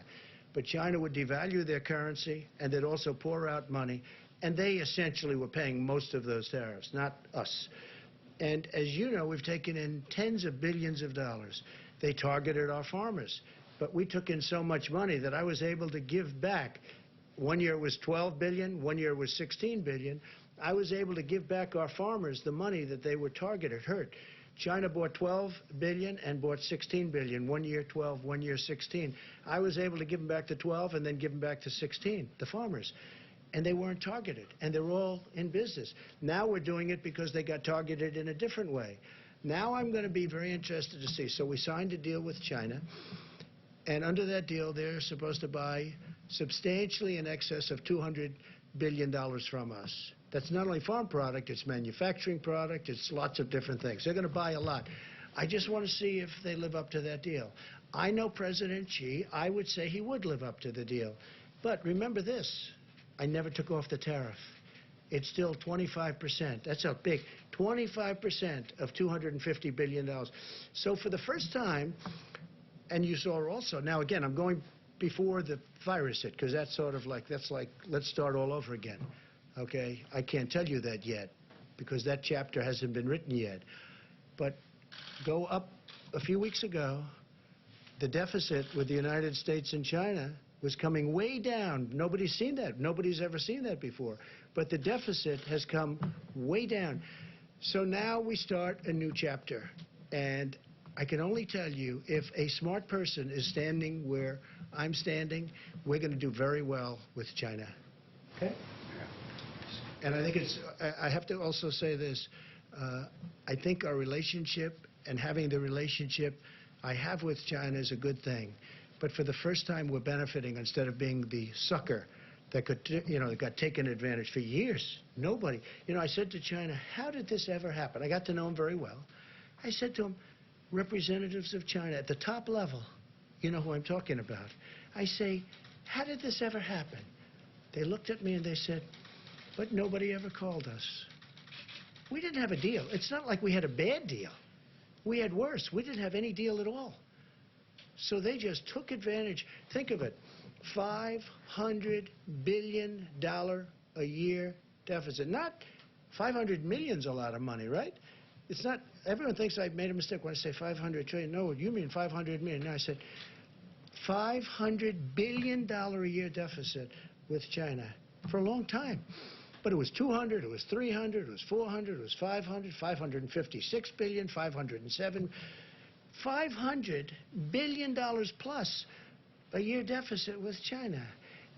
But China would devalue their currency, and they'd also pour out money. And they essentially were paying most of those tariffs, not us. And as you know, we've taken in tens of billions of dollars. They targeted our farmers. But we took in so much money that I was able to give back. One year it was $12 billion, one year it was $16 billion. I was able to give back our farmers the money that they were targeted, hurt. China bought $12 billion and bought $16 billion. 1 year 12, 1 year 16. I was able to give them back the 12 and then give them back the 16, the farmers. And they weren't targeted, and they're all in business. Now we're doing it because they got targeted in a different way. Now I'm going to be very interested to see. So we signed a deal with China, and under that deal, they're supposed to buy substantially in excess of $200 billion from us. That's not only farm product, it's manufacturing product, it's lots of different things. They're going to buy a lot. I just want to see if they live up to that deal. I know President Xi. I would say he would live up to the deal. But remember this, I never took off the tariff. It's still 25%. That's a big 25% of $250 billion. So for the first time, and you saw also, now again, I'm going before the virus hit, because that's sort of like, let's start all over again. Okay? I can't tell you that yet, because that chapter hasn't been written yet. But go up a few weeks ago, the deficit with the United States and China was coming way down. Nobody's seen that. Nobody's ever seen that before. But the deficit has come way down. So now we start a new chapter. And I can only tell you, if a smart person is standing where I'm standing, we're going to do very well with China. Okay? And I think I have to also say this. I think our relationship and having the relationship I have with China is a good thing. But for the first time, we're benefiting instead of being the sucker that could, that got taken advantage for years. Nobody. I said to China, how did this ever happen? I got to know him very well. I said to him, representatives of China at the top level, you know who I'm talking about. I say, how did this ever happen? They looked at me and they said, but nobody ever called us. We didn't have a deal. It's not like we had a bad deal. We had worse. We didn't have any deal at all. So they just took advantage. Think of it, $500 billion a year deficit. Not 500 million's a lot of money, right? It's not, everyone thinks I made a mistake when I say 500 trillion. No, you mean 500 million. No, I said $500 billion a year deficit with China for a long time. But it was 200, it was 300, it was 400, it was 500, 556 billion, 507. $500 billion plus a year deficit with China.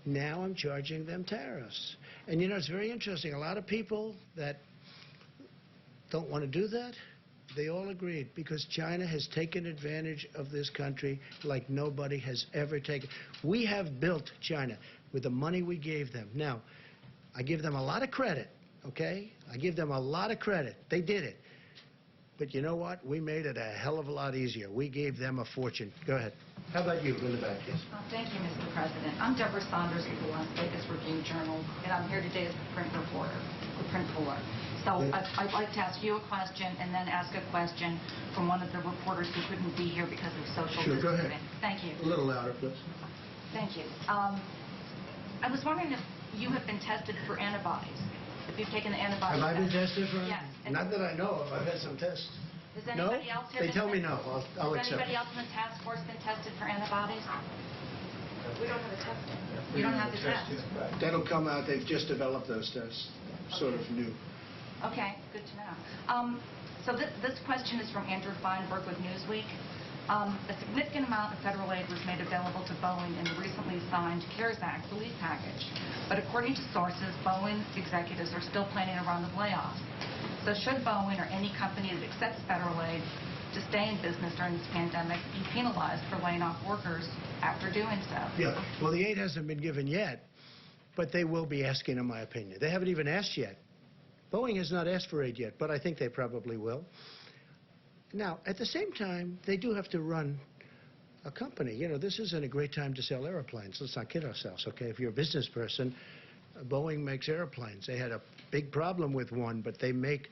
Now I'm charging them tariffs. And it's very interesting. A lot of people that don't want to do that, they all agreed, because China has taken advantage of this country like nobody has ever taken. We have built China with the money we gave them. Now, I give them a lot of credit, okay? I give them a lot of credit. They did it. But you know what? We made it a hell of a lot easier. We gave them a fortune. Go ahead. How about you in the back? Yes. Thank you, Mr. President. I'm Deborah Saunders with the Las Vegas Review-Journal, and I'm here today as the print reporter, the print puller. So I'd like to ask you a question and then ask a question from one of the reporters who couldn't be here because of social distancing. Go ahead. Thank you. A little louder, please. Thank you. I was wondering if you have been tested for antibodies. If you've taken the antibodies. Have I been tested for? Yes. Not that I know of. I've had some tests. Does anybody else have They tell me no. I'll Has accept. anybody else in the task force been tested for antibodies? We don't have a test. You don't have the test. That'll come out. They've just developed those tests. Sort of new. Okay, good to know. So this question is from Andrew Feinberg with Newsweek. A significant amount of federal aid was made available to Boeing in the recently signed CARES Act relief package. But according to sources, Boeing executives are still planning a round of layoffs. So should Boeing or any company that accepts federal aid to stay in business during this pandemic be penalized for laying off workers after doing so? Yeah. Well, the aid hasn't been given yet, but they will be asking, in my opinion. They haven't even asked yet. Boeing has not asked for aid yet, but I think they probably will. Now, at the same time, they do have to run a company. This isn't a great time to sell airplanes. Let's not kid ourselves, okay? If you're a business person, Boeing makes airplanes. They had a big problem with one, but they make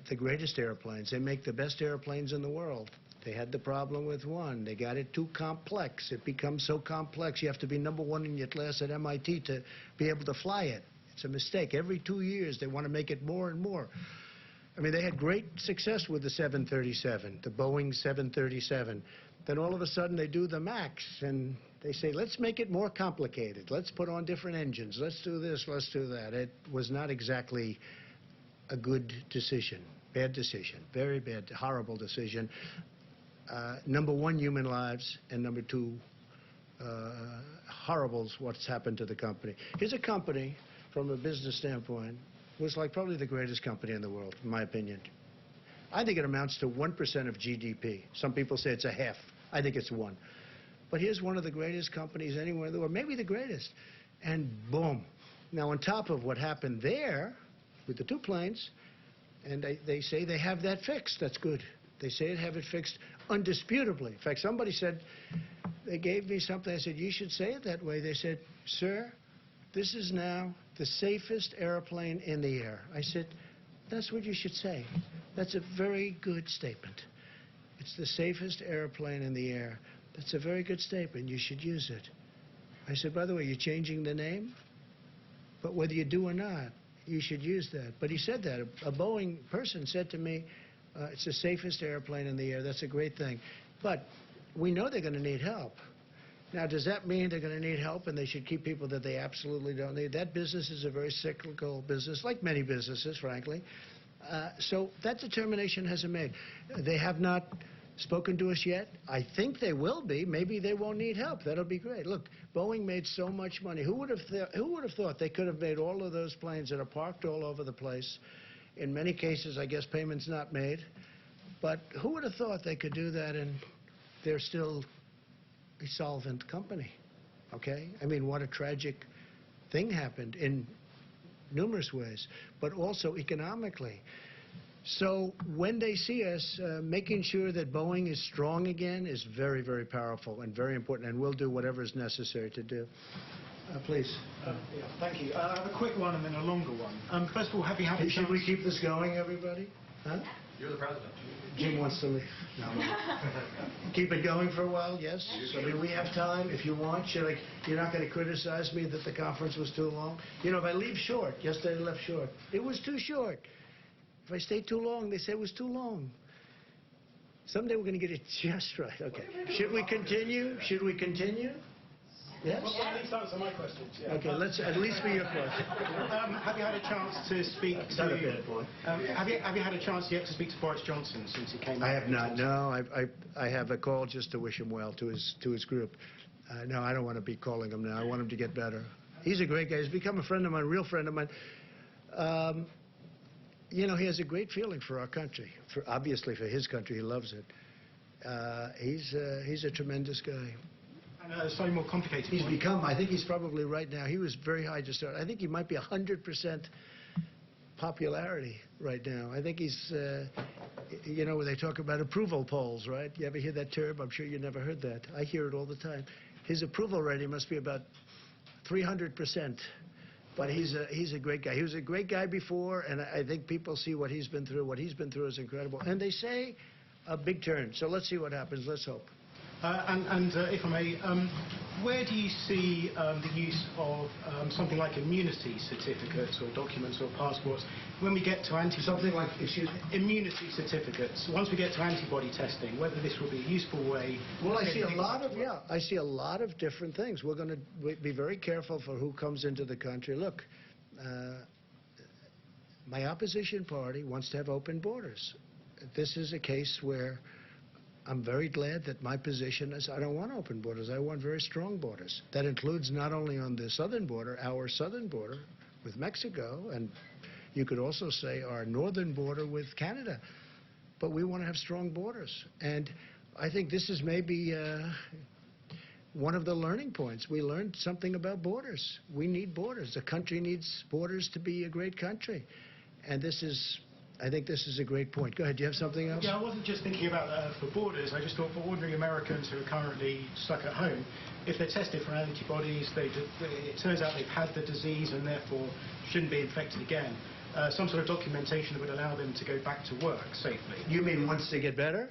the greatest airplanes. They make the best airplanes in the world. They had the problem with one. They got it too complex. It becomes so complex, you have to be #1 in your class at MIT to be able to fly it. It's a mistake. Every 2 years, they want to make it more and more. I mean, they had great success with the 737, the Boeing 737. Then all of a sudden, they do the MAX, and they say, let's make it more complicated. Let's put on different engines. Let's do this. Let's do that. It was not exactly a good decision. Bad decision. Very bad, horrible decision. #1, human lives, and #2, horribles what's happened to the company. Here's a company, from a business standpoint, was like probably the greatest company in the world, in my opinion. I think it amounts to 1% of GDP. Some people say it's a half. I think it's 1. but here's one of the greatest companies anywhere in the world, maybe the greatest. And boom. Now, on top of what happened there with the 2 planes, and they say they have that fixed. That's good. They say they have it fixed undisputably. In fact, somebody said, they gave me something. I said, you should say it that way. They said, sir, this is now the safest airplane in the air. I said, that's what you should say. That's a very good statement. It's the safest airplane in the air. That's a very good statement. You should use it. I said, by the way, you're changing the name? But whether you do or not, you should use that. But he said that. A Boeing person said to me, it's the safest airplane in the air. That's a great thing. But we know they're going to need help. Now, does that mean they're going to need help and they should keep people that they absolutely don't need? That business is a very cyclical business, like many businesses, frankly. So that determination hasn't made. They have not spoken to us yet. I think they will be. Maybe they won't need help. That'll be great. Look, Boeing made so much money. Who would have thought they could have made all of those planes that are parked all over the place? In many cases, I guess payments not made. But who would have thought they could do that and they're still a solvent company? Okay? I mean, what a tragic thing happened in numerous ways, but also economically. So when they see us, making sure that Boeing is strong again is very, very powerful and very important, and we'll do whatever is necessary to do. Please. Yeah, thank you. I have a quick one and then a longer one. First of all, have you had a chance... Should we keep this going, everybody? Huh? You're the president. Jim wants to leave. No. Keep it going for a while, yes? I mean, we have time if you want. You're not going to criticize me that the conference was too long? You know, if I leave short, yesterday I left short. It was too short. If I stay too long, they say it was too long. Someday we're going to get it just right. Okay. Should we continue? Should we continue? Yes? Well, at least answer my questions. Yeah. Okay, let's at least be your question. Have you had a chance to speak to... Not a bad boy. Have you had a chance yet to speak to Boris Johnson since he came out? I have not. No, I have a call just to wish him well to his group. No, I don't want to be calling him now. I want him to get better. He's a great guy. He's become a friend of mine, a real friend of mine. You know, he has a great feeling for our country. Obviously, for his country, he loves it. He's a tremendous guy. And a slightly more complicated He's point. become, I think he's probably right now, he was very high to start. I think he might be 100% popularity right now. I think he's, you know, when they talk about approval polls, right? You ever hear that term? I'm sure you never heard that. I hear it all the time. His approval rating must be about 300%. But he's a great guy. He was a great guy before, and I think people see what he's been through. What he's been through is incredible. And they say a big turn. So let's see what happens. Let's hope. If I may, where do you see the use of something like immunity certificates or documents or passports when we get to immunity certificates? Once we get to antibody testing, whether this will be a useful way. Well, I see a lot of different things. We're going to be very careful for who comes into the country. Look, my opposition party wants to have open borders. This is a case where I'm very glad that my position is I don't want open borders. I want very strong borders. That includes not only on the southern border, our southern border with Mexico, and you could also say our northern border with Canada. But we want to have strong borders. And I think this is maybe one of the learning points. We learned something about borders. We need borders. The country needs borders to be a great country. And I think this is a great point. Go ahead. Do you have something else? Yeah, I wasn't just thinking about for borders. I just thought for ordinary Americans who are currently stuck at home, if they're tested for antibodies, it turns out they've had the disease and therefore shouldn't be infected again. Some sort of documentation that would allow them to go back to work safely. You mean once they get better?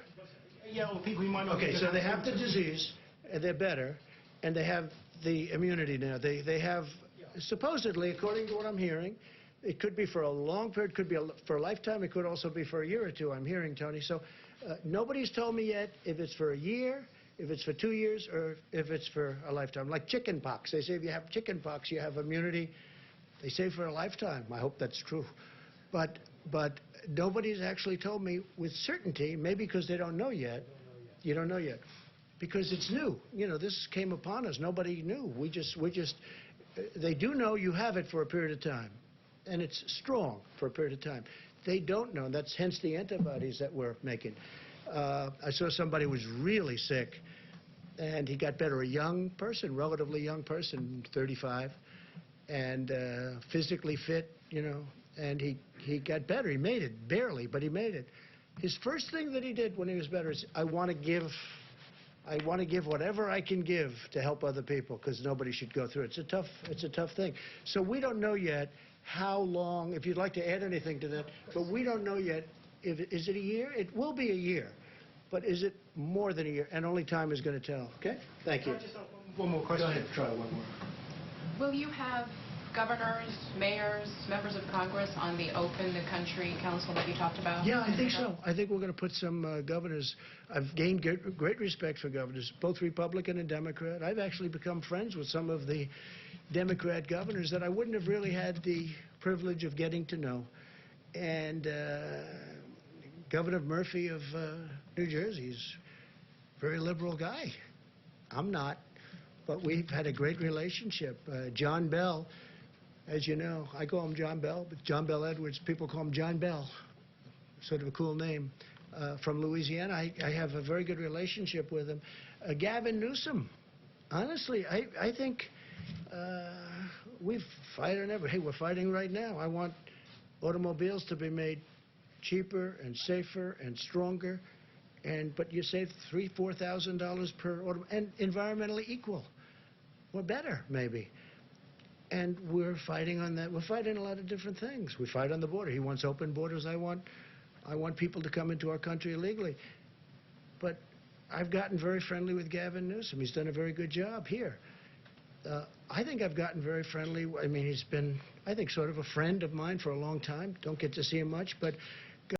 Yeah, or people who might not... Okay, so they have the disease, and they're better, and they have the immunity now. They have, supposedly, according to what I'm hearing, it could be for a long period, could be for a lifetime, it could also be for a year or two, I'm hearing, Tony. So nobody's told me yet if it's for a year, if it's for 2 years, or if it's for a lifetime. Like chicken pox. They say if you have chicken pox, you have immunity. They say for a lifetime. I hope that's true. But nobody's actually told me with certainty, maybe because they don't know yet. You don't know yet. Because it's new. You know, this came upon us. Nobody knew. They do know you have it for a period of time. And it's strong for a period of time. They don't know. That's hence the antibodies that we're making. I saw somebody was really sick, And he got better, a young person, relatively young person, 35, and physically fit, and he got better. He made it, barely, but he made it. His first thing that he did when he was better is, I want to give whatever I can give to help other people, because nobody should go through it. It's a tough thing. So we don't know yet how long, if you'd like to add anything to that, but we don't know yet, is it a year? It will be a year. But is it more than a year? And only time is going to tell. Okay? Thank you. Just one more question. Go ahead, try one more. Will you have governors, mayors, members of Congress on the Open the Country Council that you talked about? Yeah, I think so. I think we're going to put some governors. I've gained great respect for governors, both Republican and Democrat. I've actually become friends with some of the Democrat governors that I wouldn't have really had the privilege of getting to know. And Governor Murphy of New Jersey is a very liberal guy. I'm not, but we've had a great relationship. John Bell, as you know, I call him John Bell, but John Bell Edwards, people call him John Bell, sort of a cool name, from Louisiana. I have a very good relationship with him. Gavin Newsom, honestly, I think we fight on every. Hey, we're fighting right now. I want automobiles to be made cheaper and safer and stronger, but you save $3,000–4,000 per automobile, and environmentally equal, or better maybe. And we're fighting on that. We're fighting a lot of different things. We fight on the border. He wants open borders. I want people to come into our country illegally. But I've gotten very friendly with Gavin Newsom. He's done a very good job here. I think I've gotten very friendly. I mean, he's been, I think, sort of a friend of mine for a long time. Don't get to see him much, but